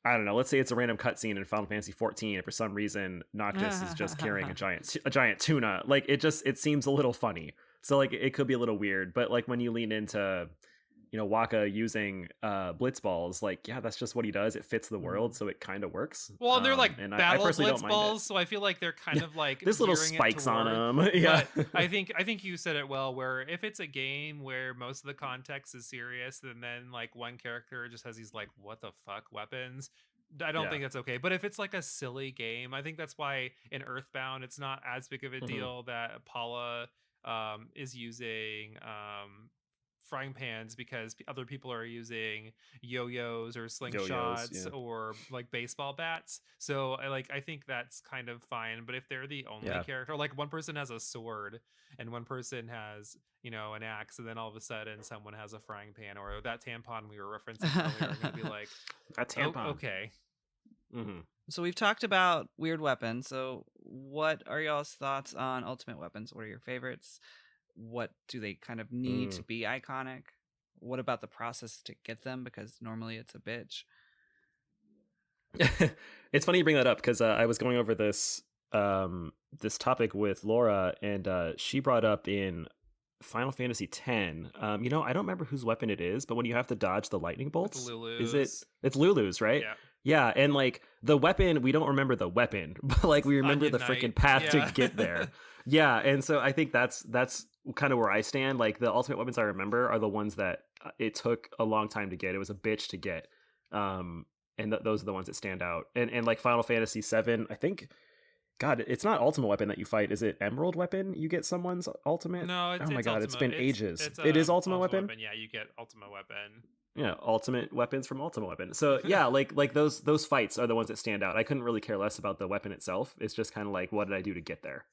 I don't know, let's say it's a random cutscene in Final Fantasy 14 and for some reason Noctis is just carrying a giant tuna, like it seems a little funny. So like it could be a little weird, but like when you lean into, you know, Waka using Blitzballs, like, yeah, that's just what he does. It fits the world, so it kind of works. Well, and they're like and battle I personally don't mind Blitzballs, it. so I feel like they're kind of like There's little gearing it spikes on toward- them. Yeah, But I think you said it well, where if it's a game where most of the context is serious, and then like one character just has these like what the fuck weapons, I don't think that's okay. But if it's like a silly game, I think that's why in Earthbound it's not as big of a deal that Paula is using frying pans, because other people are using yo-yos or slingshots or like baseball bats. So I think that's kind of fine. But if they're the only character, like one person has a sword and one person has, you know, an axe, and then all of a sudden someone has a frying pan, or that tampon we were referencing earlier, I'm gonna be like, that tampon. Okay. So we've talked about weird weapons. So what are y'all's thoughts on ultimate weapons? What are your favorites? What do they kind of need to be iconic? What about the process to get them? Because normally it's a bitch. It's funny you bring that up, because I was going over this this topic with Laura, and she brought up in Final Fantasy X. You know, I don't remember whose weapon it is, but when you have to dodge the lightning bolts, It's Lulu's. It's Lulu's, right? Yeah, and like the weapon, we don't remember the weapon, but like we remember the freaking path to get there. Yeah, and so I think that's kind of where I stand. Like the ultimate weapons I remember are the ones that it took a long time to get. It was a bitch to get, and those are the ones that stand out. And like Final Fantasy VII, I think, God, it's not ultimate weapon that you fight. Is it Emerald weapon? You get someone's ultimate? No, oh my it's God, ultimate. it's been ages. It's it is ultimate weapon? Yeah, you get ultimate weapon. Yeah, ultimate weapons from ultimate weapon. So yeah, like those fights are the ones that stand out. I couldn't really care less about the weapon itself. It's just kind of like, what did I do to get there?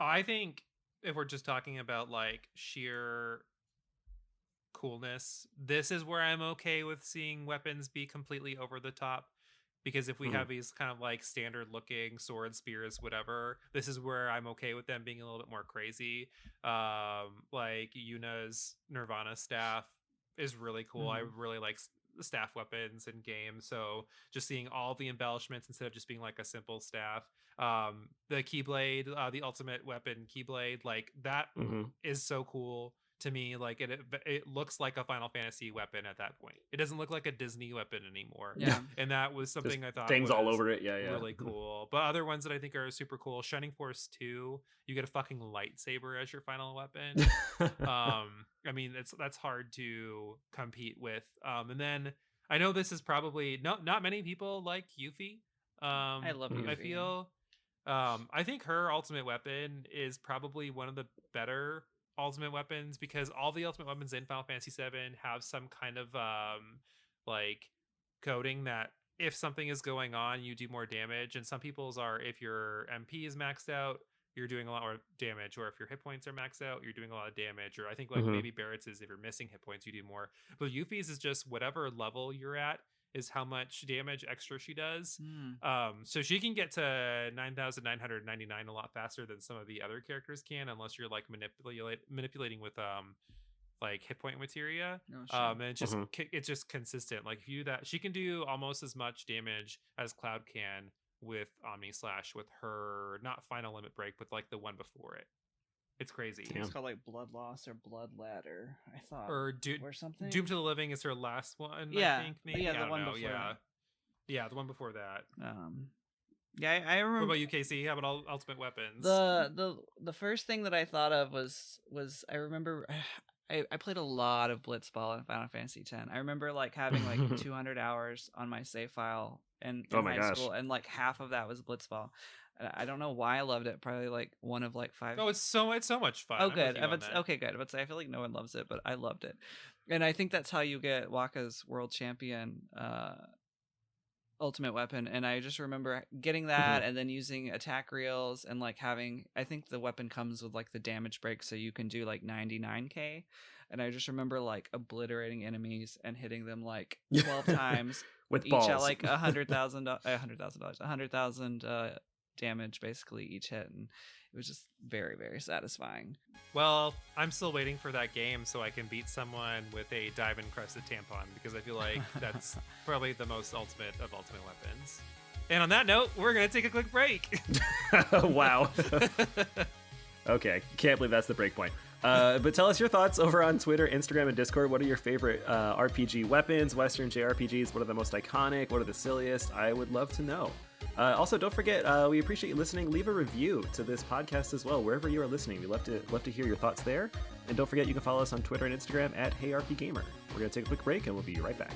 I think if we're just talking about like sheer coolness, this is where I'm okay with seeing weapons be completely over the top. Because if we have these kind of like standard looking swords, spears, whatever, this is where I'm okay with them being a little bit more crazy. Like Yuna's Nirvana staff is really cool. I really like staff weapons in games. So just seeing all the embellishments instead of just being like a simple staff. The Keyblade, the ultimate weapon Keyblade, like that is so cool to me. Like it looks like a Final Fantasy weapon at that point. It doesn't look like a Disney weapon anymore. Yeah. And that was something Just I thought things was all over it. Yeah. really cool. But other ones that I think are super cool, Shining Force 2, you get a fucking lightsaber as your final weapon. I mean, that's hard to compete with. And then I know this is probably not many people like Yuffie. I love Mhm. Yuffie. I feel I think her ultimate weapon is probably one of the better ultimate weapons because all the ultimate weapons in Final Fantasy VII have some kind of like coding that if something is going on, you do more damage. And some people's are if your MP is maxed out, you're doing a lot more damage, or if your hit points are maxed out, you're doing a lot of damage. Or I think like Mhm. maybe Barrett's is if you're missing hit points, you do more. But Yuffie's is just whatever level you're at is how much damage extra she does. So she can get to 9,999 a lot faster than some of the other characters can, unless you're like manipulating with like hit point materia. Oh, sure. And it's just consistent. Like if you that she can do almost as much damage as Cloud can with Omni Slash with her not final limit break, but like the one before it. It's crazy. It's called like Blood Loss or Blood Ladder, I thought. Or something. Doom to the Living is her last one. Yeah, I think maybe. yeah, I the don't one know. before Yeah, that. yeah, the one before that. Yeah, I remember. What about you, Casey? How about ultimate weapons? The first thing that I thought of was I remember I played a lot of Blitzball in Final Fantasy X. I remember like having like 200 hours on my save file in Oh my high gosh. school, and like half of that was Blitzball. I don't know why I loved it. Probably like one of like 5. Oh, it's so much fun. Oh, I'm with good. you on It's that. okay. Good. But I feel like no one loves it, but I loved it, and I think that's how you get Waka's world champion ultimate weapon. And I just remember getting that and then using attack reels and like having, I think the weapon comes with like the damage break, so you can do like 99k. And I just remember like obliterating enemies and hitting them like 12 times with each balls at like $100,000 damage basically each hit, and it was just very, very satisfying. Well, I'm still waiting for that game so I can beat someone with a dive encrusted tampon because I feel like that's probably the most ultimate of ultimate weapons. And on that note, we're gonna take a quick break. Wow. Okay, can't believe that's the break point. But tell us your thoughts over on Twitter, Instagram, and Discord. What are your favorite RPG weapons, Western JRPGs? What are the most iconic? What are the silliest? I would love to know. Also, don't forget, we appreciate you listening. Leave a review to this podcast as well, wherever you are listening. We love to hear your thoughts there. And don't forget, you can follow us on Twitter and Instagram at HeyRPGaymer. We're going to take a quick break, and we'll be right back.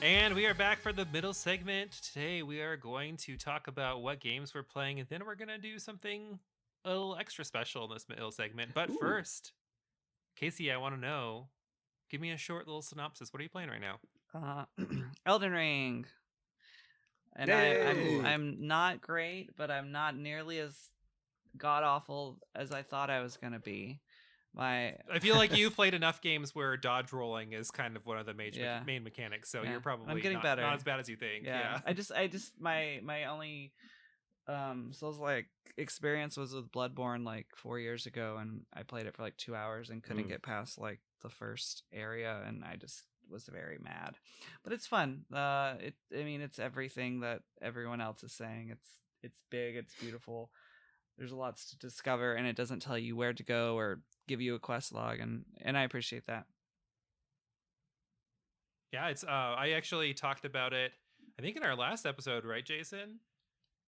And we are back for the middle segment. Today we are going to talk about what games we're playing, and then we're going to do something a little extra special in this middle segment. But first, Casey, I want to know, give me a short little synopsis. What are you playing right now? Elden Ring. And I'm not great, but I'm not nearly as god-awful as I thought I was going to be. I feel like you've played enough games where dodge rolling is kind of one of the main mechanics, so you're probably I'm getting better. Not as bad as you think. Yeah. I just my only Souls-like experience was with Bloodborne like 4 years ago, and I played it for like 2 hours and couldn't get past like the first area, and I just was very mad. But it's fun. It's everything that everyone else is saying. It's big, it's beautiful. There's lots to discover, and it doesn't tell you where to go or give you a quest log, and I appreciate that. Yeah, it's I actually talked about it, I think, in our last episode, right, Jason?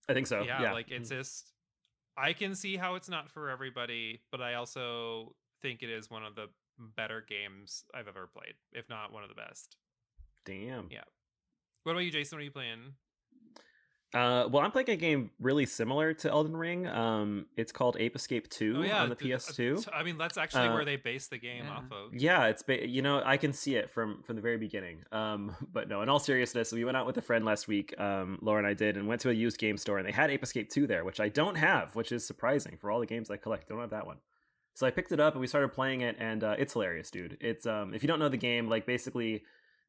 I think so. Yeah. Like it's just, I can see how it's not for everybody, but I also think it is one of the better games I've ever played, if not one of the best. Damn. Yeah. What about you, Jason? What are you playing? Well, I'm playing a game really similar to Elden Ring. It's called Ape Escape 2 on the PS2. I mean, that's actually where they base the game off of. Yeah, it's I can see it from the very beginning. But no, in all seriousness, we went out with a friend last week. Laura and I did, and went to a used game store, and they had Ape Escape 2 there, which I don't have, which is surprising for all the games I collect. I don't have that one. So I picked it up and we started playing it, and it's hilarious, dude. It's if you don't know the game, like basically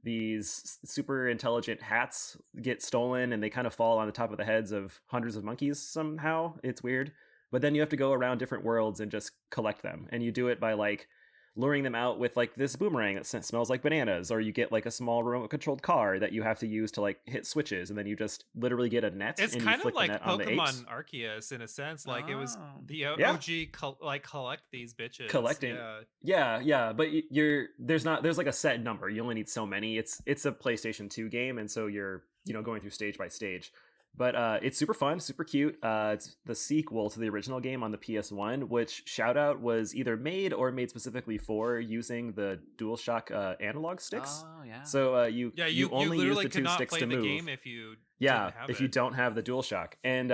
these super intelligent hats get stolen and they kind of fall on the top of the heads of hundreds of monkeys somehow. It's weird. But then you have to go around different worlds and just collect them. And you do it by like luring them out with like this boomerang that smells like bananas, or you get like a small remote controlled car that you have to use to like hit switches, and then you just literally get a net It's and you kind of flick the like net on the apes. Pokemon Arceus in a sense. Like it was Oh. the Yeah. OG like collect these bitches. Collecting. Yeah, but there's like a set number. You only need so many. It's a PlayStation 2 game, and so you're going through stage by stage. But it's super fun, super cute. It's the sequel to the original game on the PS1, which shout out was either made or made specifically for using the DualShock analog sticks. Oh yeah. So you only use literally the could two not sticks play to the move. game if you Yeah, didn't have if it. you don't have the DualShock, and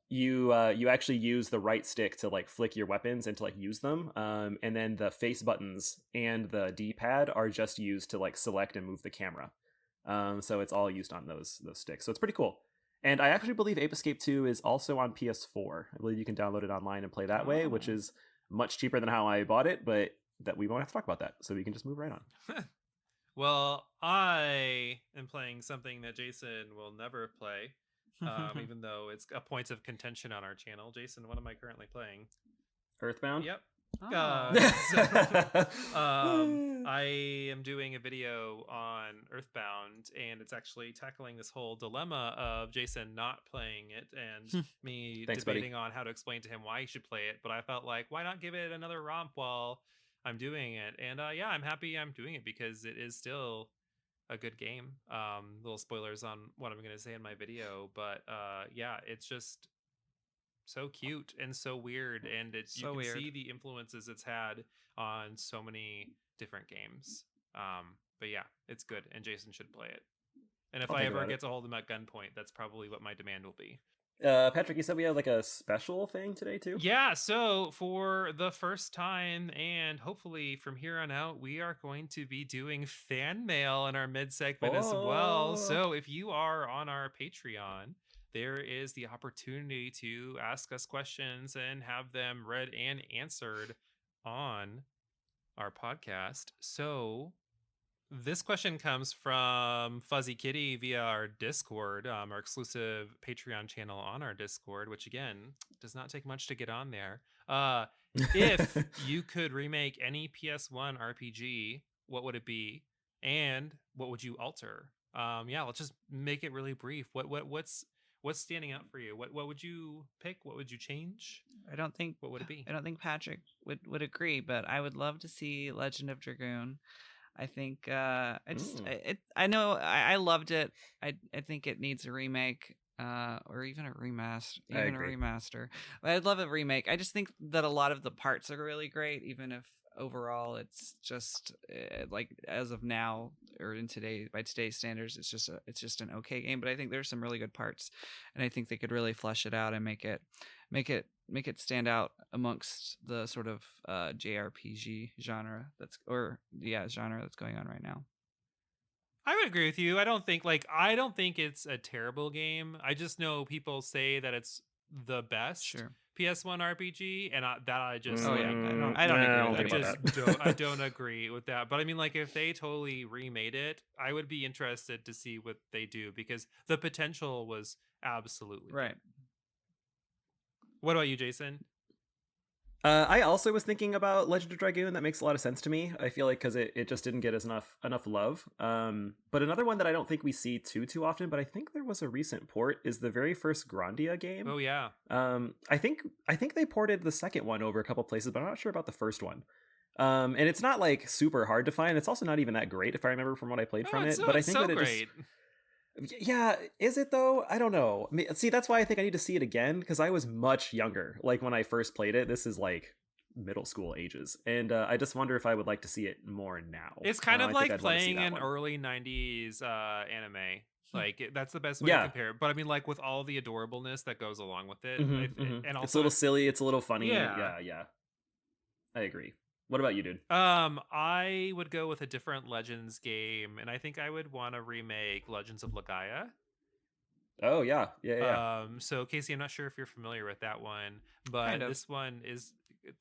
you actually use the right stick to like flick your weapons and to like use them, and then the face buttons and the D-pad are just used to like select and move the camera. So it's all used on those sticks. So it's pretty cool. And I actually believe Ape Escape 2 is also on PS4. I believe you can download it online and play that way, which is much cheaper than how I bought it, but that we won't have to talk about that. So we can just move right on. Well, I am playing something that Jason will never play, even though it's a point of contention on our channel. Jason, what am I currently playing? Earthbound? Yep. Oh. I am doing a video on Earthbound, and it's actually tackling this whole dilemma of Jason not playing it and me Thanks, debating buddy. on how to explain to him why he should play it. But I felt like, why not give it another romp while I'm doing it? And yeah, I'm happy I'm doing it because it is still a good game. Little spoilers on what I'm going to say in my video, but yeah, it's just so cute and so weird, and you can see the influences it's had on so many different games. But yeah, it's good, and Jason should play it. And if I ever get to hold him at gunpoint, that's probably what my demand will be. Patrick, you said we had like a special thing today too? Yeah, so for the first time, and hopefully from here on out, we are going to be doing fan mail in our mid-segment as well. So if you are on our Patreon, there is the opportunity to ask us questions and have them read and answered on our podcast. So this question comes from Fuzzy Kitty via our Discord, our exclusive Patreon channel on our Discord, which again does not take much to get on there. If you could remake any PS1 RPG, what would it be, and what would you alter? Yeah, let's just make it really brief. What's standing out for you? What would you pick? What would you change? What would it be? I don't think Patrick would agree, but I would love to see Legend of Dragoon. I think I know I loved it. I think it needs a remake, or even a remaster. But I'd love a remake. I just think that a lot of the parts are really great, even if overall it's just like as of now or by today's standards, it's just an okay game. But I think there's some really good parts, and I think they could really flesh it out and make it stand out amongst the sort of JRPG genre that's going on right now. I would agree with you. I don't think it's a terrible game. I just know people say that it's the best PS1 RPG, and I don't agree with that. But I mean, like, if they totally remade it, I would be interested to see what they do, because the potential was absolutely right. What about you, Jason? I also was thinking about Legend of Dragoon. That makes a lot of sense to me. I feel like because it just didn't get enough love. But another one that I don't think we see too often, but I think there was a recent port, is the very first Grandia game. Oh yeah. I think they ported the second one over a couple places, but I'm not sure about the first one. And it's not like super hard to find. It's also not even that great if I remember from what I played from it. But I think that it great. Yeah, is it though? I don't know. See, that's why I think I need to see it again, because I was much younger. Like when I first played it, this is like middle school ages, and I just wonder if I would like to see it more now. It's kind of like playing an early 90s anime. Like that's the best way to compare it. But I mean, like with all the adorableness that goes along with it, and also it's a little silly, it's a little funny. Yeah. I agree. What about you, dude? I would go with a different Legends game, and I think I would want to remake Legends of Legaia. Oh yeah. So Casey, I'm not sure if you're familiar with that one, but this one is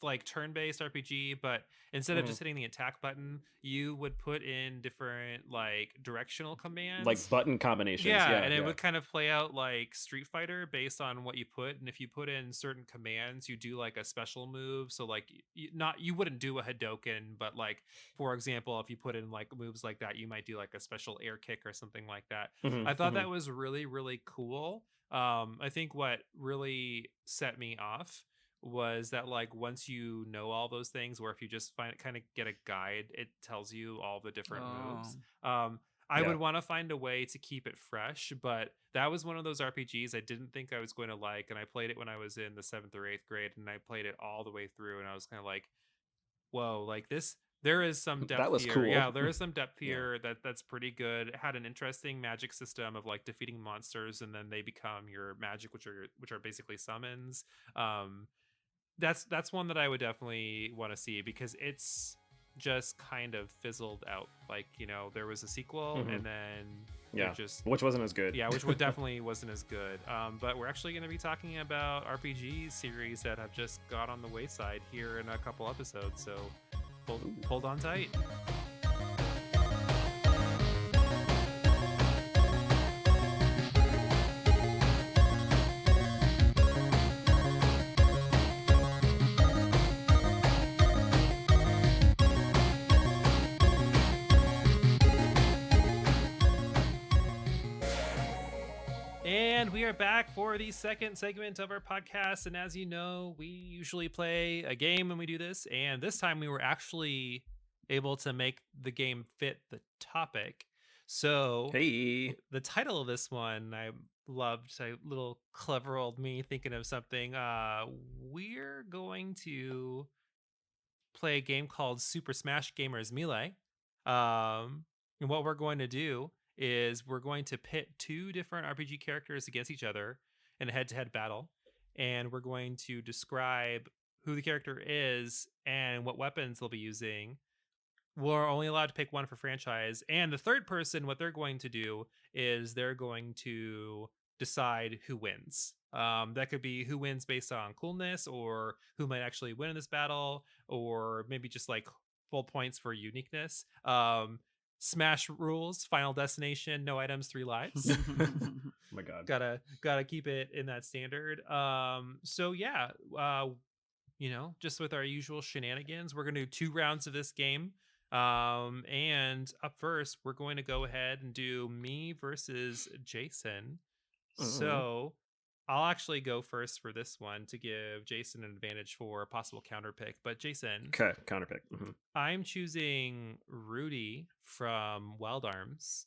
like turn-based RPG, but instead of just hitting the attack button, you would put in different like directional commands, like button combinations. Yeah, and it would kind of play out like Street Fighter based on what you put. And if you put in certain commands, you do like a special move. So like you wouldn't do a Hadoken, but like for example, if you put in like moves like that, you might do like a special air kick or something like that. I thought that was really, really cool. I think what really set me off was that like once you know all those things, or if you just kind of get a guide, it tells you all the different moves. I would want to find a way to keep it fresh, but that was one of those RPGs I didn't think I was going to like, and I played it when I was in the 7th or 8th grade, and I played it all the way through, and I was kind of like, whoa, like this, there is some depth that was here. Cool. Yeah, there is some depth here that's pretty good. It had an interesting magic system of like defeating monsters, and then they become your magic, which are basically summons. That's one that I would definitely want to see, because it's just kind of fizzled out. Like, you know, there was a sequel and then which wasn't as good. Yeah, which definitely wasn't as good. But we're actually going to be talking about RPG series that have just got on the wayside here in a couple episodes, so hold on tight. And we are back for the second segment of our podcast. And as you know, we usually play a game when we do this. And this time we were actually able to make the game fit the topic. So hey, the title of this one I loved. A little clever old me thinking of something. We're going to play a game called Super Smash Gamers Melee. And what we're going to do is we're going to pit two different RPG characters against each other in a head-to-head battle, and we're going to describe who the character is and what weapons they'll be using. We're only allowed to pick one for franchise, and the third person, what they're going to do is they're going to decide who wins. That could be who wins based on coolness, or who might actually win in this battle, or maybe just like full points for uniqueness. Smash rules, final destination, no items, 3 lives. Oh my god, gotta keep it in that standard. So yeah, you know, just with our usual shenanigans, we're gonna do 2 rounds of this game. And up first, we're going to go ahead and do me versus Jason. So I'll actually go first for this one to give Jason an advantage for a possible counter pick. But Jason, okay, counter pick. I'm choosing Rudy from Wild Arms.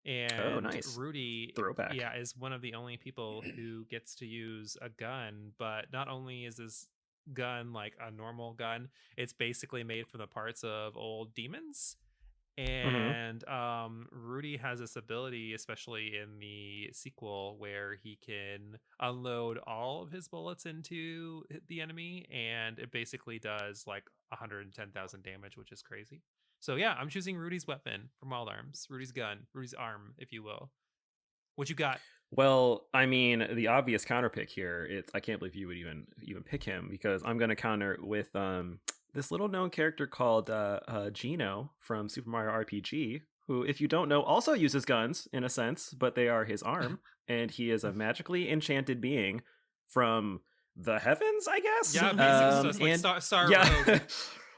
And nice. Rudy, throwback, is one of the only people who gets to use a gun. But not only is this gun like a normal gun, it's basically made from the parts of old demons. And Rudy has this ability, especially in the sequel, where he can unload all of his bullets into the enemy, and it basically does like 110,000 damage, which is crazy. So yeah, I'm choosing Rudy's weapon from Wild Arms, Rudy's gun, Rudy's arm, if you will. What you got? Well, I mean, the obvious counter pick here, I can't believe you would even pick him, because I'm going to counter with this little known character called Gino from Super Mario RPG, who, if you don't know, also uses guns in a sense, but they are his arm, and he is a magically enchanted being from the heavens, I guess. Yeah, basically, so it's like Star Rogue.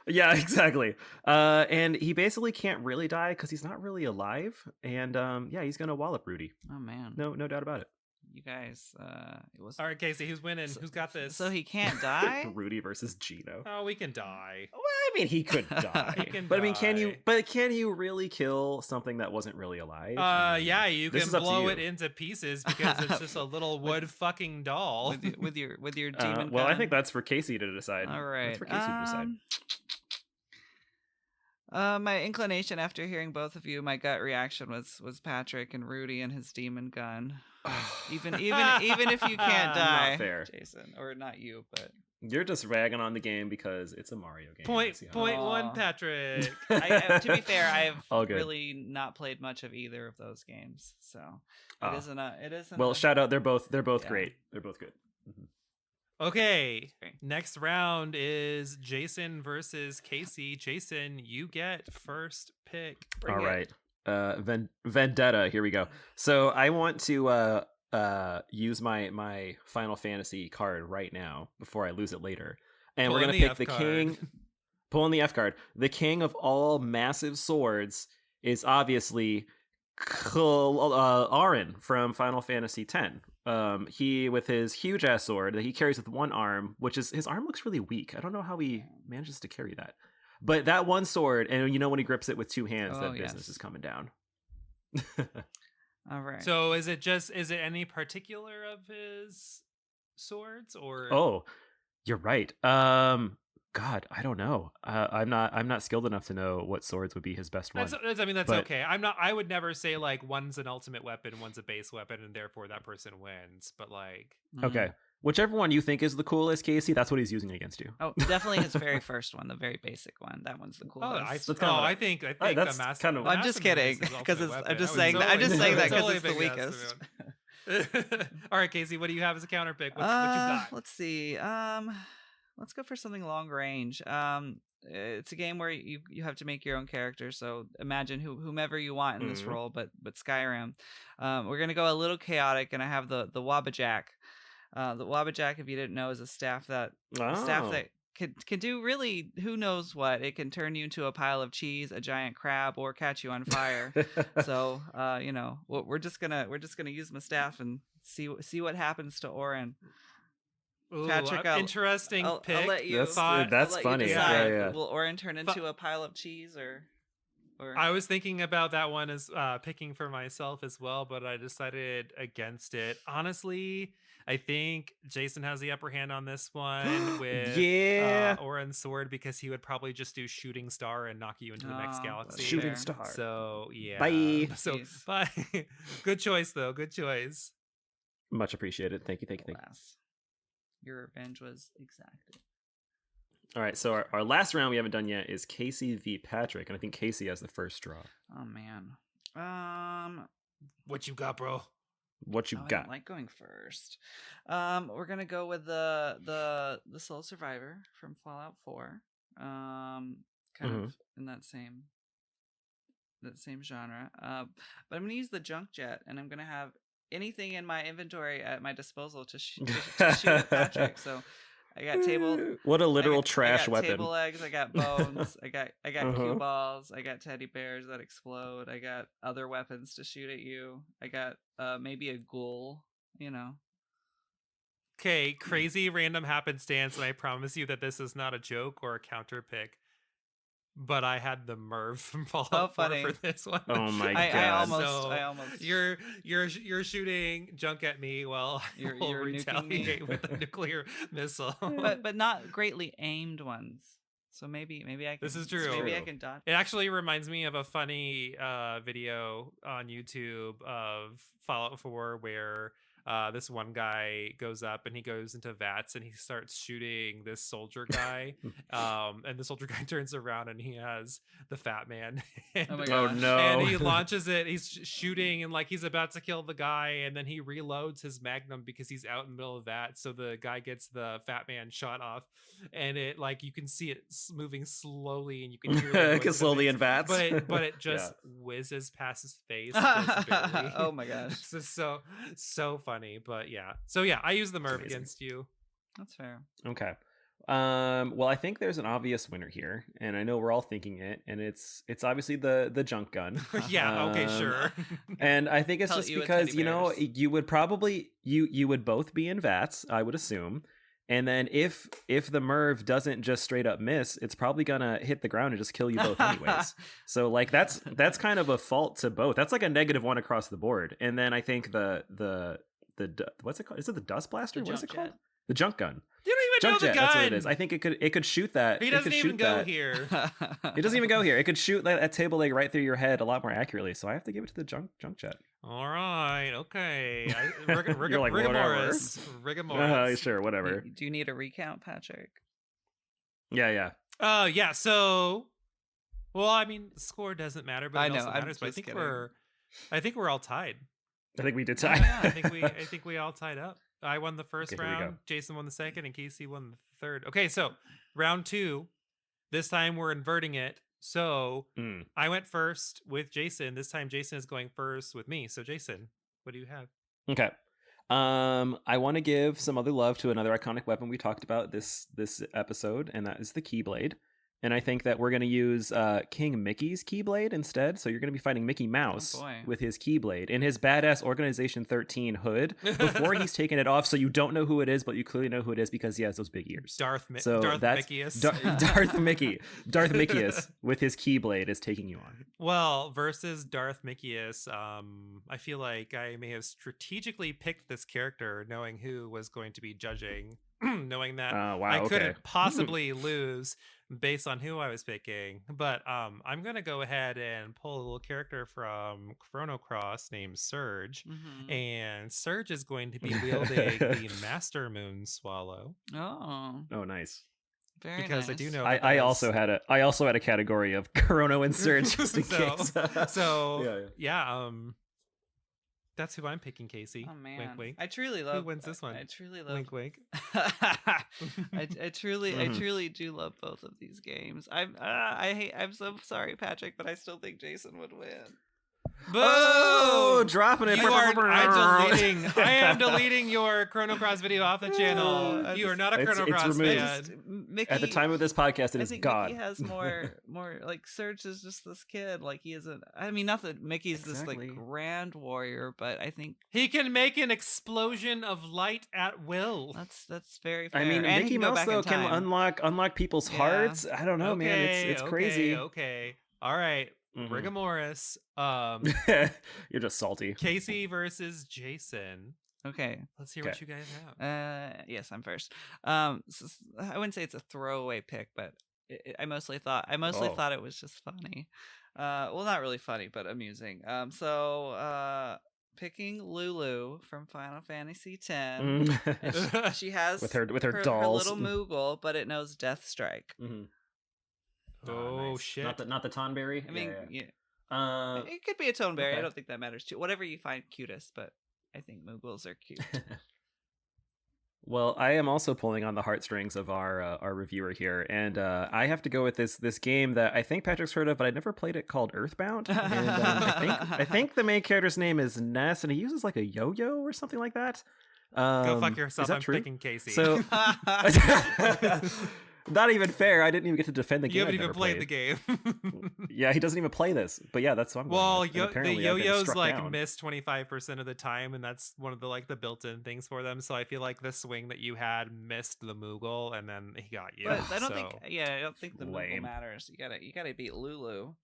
Yeah, exactly. And he basically can't really die because he's not really alive, and he's gonna wallop Rudy. Oh man, no doubt about it. You guys, it was all right. Casey, who's winning? Who's got this? So he can't die. Rudy versus Gino. Oh, we can die. Well, I mean, he could die. I mean, can you really kill something that wasn't really alive? Yeah, you can blow it into pieces because it's just a little wood fucking doll with your demon. Well, I think that's for Casey to decide. All right, that's for Casey to decide. My inclination after hearing both of you, my gut reaction was Patrick and Rudy and his demon gun. even if you can't die, not fair. Jason, or not you, but you're just ragging on the game because it's a Mario game. Point one, Patrick. To be fair, I've really not played much of either of those games, so it isn't. Well, shout out! They're both great. They're both good. Okay, Great. next round is Jason versus Casey. Jason, you get first pick. Bring All it. right. Vendetta, here we go. So I want to use my Final Fantasy card right now before I lose it later. And we're Pulling gonna the pick F the card. king. Pulling the F card. The king of all massive swords is obviously Auron from Final Fantasy X. He with his huge ass sword that he carries with one arm, which is his arm looks really weak. I don't know how he manages to carry that. But that one sword, and you know when he grips it with two hands, that business is coming down. All right. So is it any particular of his swords or? Oh, you're right. God, I don't know. I'm not skilled enough to know what swords would be his best one. That's okay. I would never say like one's an ultimate weapon, one's a base weapon, and therefore that person wins. But like, okay, whichever one you think is the coolest, Casey, that's what he's using against you. Oh, definitely his very first one, the very basic one. That one's the coolest. I think that's the master. kind of. I'm just kidding because I'm just saying that because it's the weakest. All right, Casey, what do you have as a counter pick? What you got? Let's see. Let's go for something long range. It's a game where you have to make your own character. So imagine whomever you want in this role, but Skyrim. We're gonna go a little chaotic, and I have the Wabbajack. The Wabbajack, if you didn't know, is a staff that can do really who knows what. It can turn you into a pile of cheese, a giant crab, or catch you on fire. So we're just gonna use my staff and see what happens to Auron. Ooh, Patrick, interesting pick. I'll let you. That's funny. Yeah. Will Auron turn into a pile of cheese or? I was thinking about that one as picking for myself as well, but I decided against it. Honestly, I think Jason has the upper hand on this one with Auron's sword because he would probably just do shooting star and knock you into the next galaxy. Shooting star. So yeah. Bye. So bye. Good choice though. Good choice. Much appreciated. Thank you. Your revenge was exacted. All right, so our last round we haven't done yet is Casey v. Patrick, and I think Casey has the first draw. Oh man. What you got, bro? What you got? I don't like going first. We're gonna go with the Soul Survivor from Fallout 4. Kind of in that same genre. But I'm gonna use the junk jet, and I'm gonna have anything in my inventory at my disposal to shoot at Patrick. So I got what a literal trash I got weapon. Table legs, I got bones, I got cue balls, I got teddy bears that explode, I got other weapons to shoot at you. I got maybe a ghoul, Okay, crazy random happenstance, and I promise you that this is not a joke or a counter pick. But I had the Merv from Fallout 4 for this one. Oh my god! I almost. You're shooting junk at me while you're retaliate with a nuclear missile. But not greatly aimed ones. So maybe I can. This is true. Maybe I can dodge. It actually reminds me of a funny video on YouTube of Fallout 4 where this one guy goes up and he goes into vats and he starts shooting this soldier guy. And the soldier guy turns around and he has the Fat Man. And, oh no. And he launches it. He's shooting and like he's about to kill the guy. And then he reloads his Magnum because he's out in the middle of that. So the guy gets the Fat Man shot off. And it like you can see it moving slowly and you can hear it slowly in vats. But it just whizzes past his face. Oh my gosh. This is so funny. But yeah, so yeah, I use the Merv against you. That's fair. Okay. Well, I think there's an obvious winner here, and I know we're all thinking it, and it's obviously the junk gun. Yeah. Okay. Sure. And I think it's just because you would probably you would both be in vats, I would assume. And then if the Merv doesn't just straight up miss, it's probably gonna hit the ground and just kill you both anyways. So like that's kind of a fault to both. That's like a -1 across the board. And then I think the what's it called? Is it the dust blaster? What is it called? The junk gun. You don't even junk know the jet, gun. That's what it is. I think it could shoot that. He doesn't even go here. It doesn't even go here. It could shoot that table leg right through your head a lot more accurately. So I have to give it to the junk jet. All right. Okay. Rigamorous. Sure. Whatever. Do you need a recount, Patrick? Yeah. Yeah. So, well, I mean, score doesn't matter, but it also matters. But I think we're all tied. I think we did tie. Yeah, I think we all tied up. I won the first Okay, here we go. round. Jason won the second, and Casey won the third. Okay, so round 2. This time we're inverting it. So I went first with Jason. This time Jason is going first with me. So Jason, what do you have? Okay. I want to give some other love to another iconic weapon we talked about this episode, and that is the Keyblade. And I think that we're going to use King Mickey's Keyblade instead. So you're going to be fighting Mickey Mouse with his Keyblade in his badass Organization 13 hood before he's taken it off. So you don't know who it is, but you clearly know who it is because he has those big ears. Darth Mickeyus. Darth Mickeyus with his Keyblade is taking you on. Well, versus Darth Mickeyus, I feel like I may have strategically picked this character knowing who was going to be judging, knowing that I couldn't possibly lose based on who I was picking. But I'm going to go ahead and pull a little character from Chrono Cross named Surge. And Surge is going to be wielding the Master Moon Swallow. Oh, nice. Very because nice. I do know I also had a category of Chrono and Surge just in case. That's who I'm picking, Casey. Oh man, wink, wink. I truly love. Who wins this one? I truly love. Wink, wink. I truly do love both of these games. I'm so sorry, Patrick, but I still think Jason would win. Boo! Oh, dropping it. I am deleting your Chrono Cross video off the channel. You are not a Chrono Cross fan. Mickey, at the time of this podcast, it is God. Mickey has more like Surge is just this kid. Like he isn't. I mean, not that Mickey's this like grand warrior, but I think he can make an explosion of light at will. That's very fair. I mean, and Mickey Mouse though can unlock people's hearts. I don't know, man. It's crazy. Okay. All right. Rigamoris. You're just salty. Casey versus Jason. Okay, let's hear what you guys have. Yes, I'm first. I wouldn't say it's a throwaway pick, but I mostly thought it was just funny. Well, not really funny, but amusing. Picking Lulu from Final Fantasy X. She has with her dolls, her little Moogle, but it knows Death Strike. Oh nice. Shit! Not the Tonberry. I mean, it could be a Tonberry. Okay. I don't think that matters too. Whatever you find cutest, but I think Moogles are cute. Well, I am also pulling on the heartstrings of our reviewer here, and I have to go with this game that I think Patrick's heard of, but I never played it, called Earthbound. And I think the main character's name is Ness, and he uses like a yo-yo or something like that. Go fuck yourself. Is that I'm true? picking Casey. So. Not even fair. I didn't even get to defend the game. You haven't even played the game. Yeah, he doesn't even play this. But yeah, that's what I'm going with. The yo-yos like miss 25% of the time, and that's one of the built-in things for them. So I feel like the swing that you had missed the Moogle, and then he got you. But I don't think the Moogle matters. You gotta beat Lulu.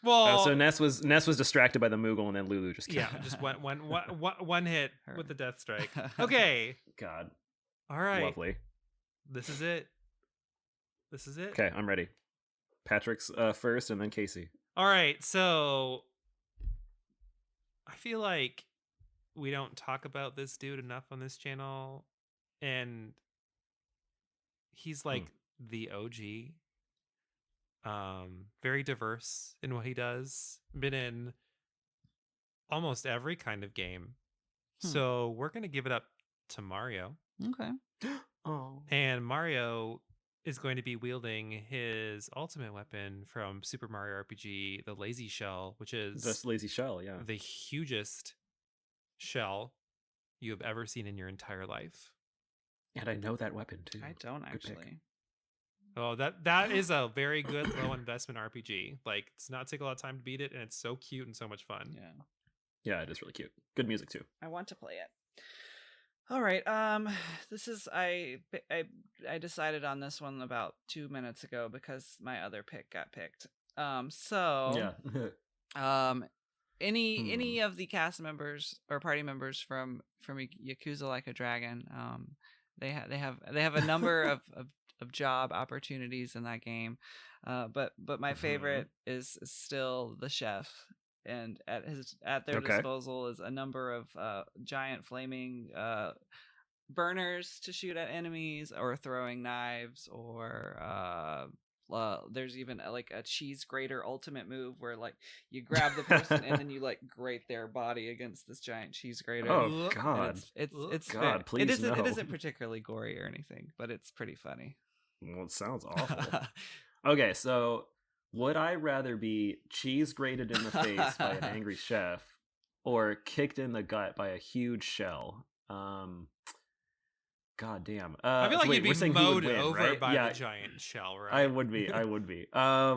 Well, so Ness was distracted by the Moogle, and then Lulu just killed just one hit with the Death Strike. Okay. God. All right. Lovely. This is it. Okay, I'm ready. Patrick's first, and then Casey. All right, so I feel like we don't talk about this dude enough on this channel, and he's like the OG. Very diverse in what he does. Been in almost every kind of game. So we're gonna give it up to Mario. Okay. Oh. And Mario is going to be wielding his ultimate weapon from Super Mario RPG, the Lazy Shell, which is this Lazy Shell, the hugest shell you have ever seen in your entire life. And I know that weapon too. I don't actually. Oh, that is a very good low investment RPG. Like, it's not take a lot of time to beat it, and it's so cute and so much fun. Yeah, it is really cute. Good music too. I want to play it. All right. This is I decided on this one about 2 minutes ago because my other pick got picked. Any of the cast members or party members from Yakuza Like a Dragon, they have a number of job opportunities in that game. But my favorite is still the chef. And at their disposal is a number of giant flaming burners to shoot at enemies, or throwing knives, or There's even like a cheese grater ultimate move where like you grab the person and then you like grate their body against this giant cheese grater. Oh And God. it's God, very, please it no. isn't particularly gory or anything, but it's pretty funny. Well, it sounds awful. Okay, so would I rather be cheese grated in the face by an angry chef or kicked in the gut by a huge shell? God damn. I feel like wait, you'd we're be saying who would mowed win, over right? by Yeah, the giant shell, right? I would be. I would be. I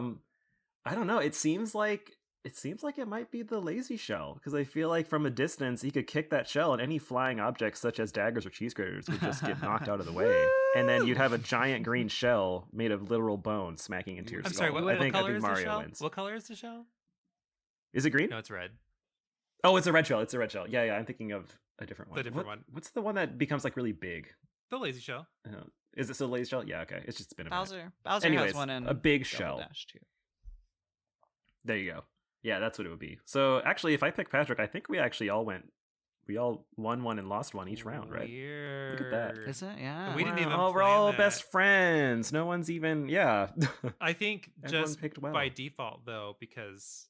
don't know. It seems like it might be the lazy shell because I feel like from a distance he could kick that shell and any flying objects such as daggers or cheese graters would just get knocked out of the way, and then you'd have a giant green shell made of literal bone smacking into your I'm skull. sorry. I think color is the Mario shell? wins. What color is the shell? Is it green? No, it's red. Oh, it's a red shell. It's a red shell. Yeah. I'm thinking of a different one. The different one. What's the one that becomes like really big? The lazy shell. Is it still lazy shell? Yeah. Okay. It's just been a minute. Bowser Anyways, has one in a big Double shell. Dash too. There you go. Yeah, that's what it would be. So actually, if I pick Patrick, I think we all won one and lost one each round, right? Weird. Look at that. Is it? Yeah. We didn't even Oh, we're plan all that. best friends. No one's even. Yeah. I think Everyone just picked well. by default though, because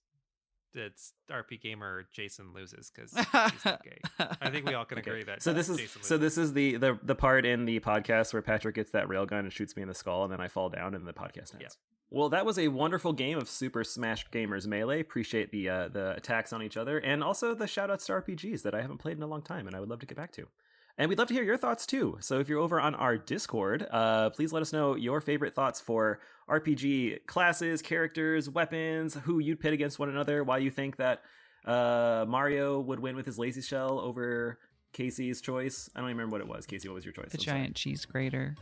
it's RPGaymer, Jason loses because he's not gay. I think we all can agree that. So this is the part in the podcast where Patrick gets that railgun and shoots me in the skull, and then I fall down, and the podcast ends. Yep. Well, that was a wonderful game of Super Smash Gamers Melee. Appreciate the attacks on each other, and also the shout outs to RPGs that I haven't played in a long time, and I would love to get back to. And we'd love to hear your thoughts too. So if you're over on our Discord, please let us know your favorite thoughts for RPG classes, characters, weapons, who you'd pit against one another, why you think that Mario would win with his lazy shell over Casey's choice. I don't even remember what it was. Casey, what was your choice? The giant cheese grater.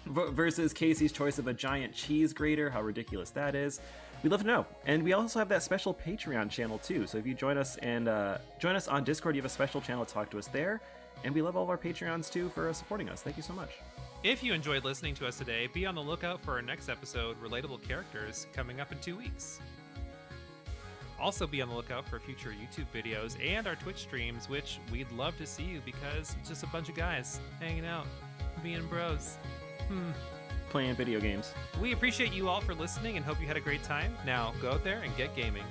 Versus Casey's choice of a giant cheese grater. How ridiculous that is. We'd love to know. And we also have that special Patreon channel too. So if you join us on Discord, you have a special channel to talk to us there. And we love all of our Patreons too for supporting us. Thank you so much. If you enjoyed listening to us today, be on the lookout for our next episode, Relatable Characters, coming up in 2 weeks. Also be on the lookout for future YouTube videos and our Twitch streams, which we'd love to see you because it's just a bunch of guys hanging out, being bros. Playing video games. We appreciate you all for listening and hope you had a great time. Now, go out there and get gaming.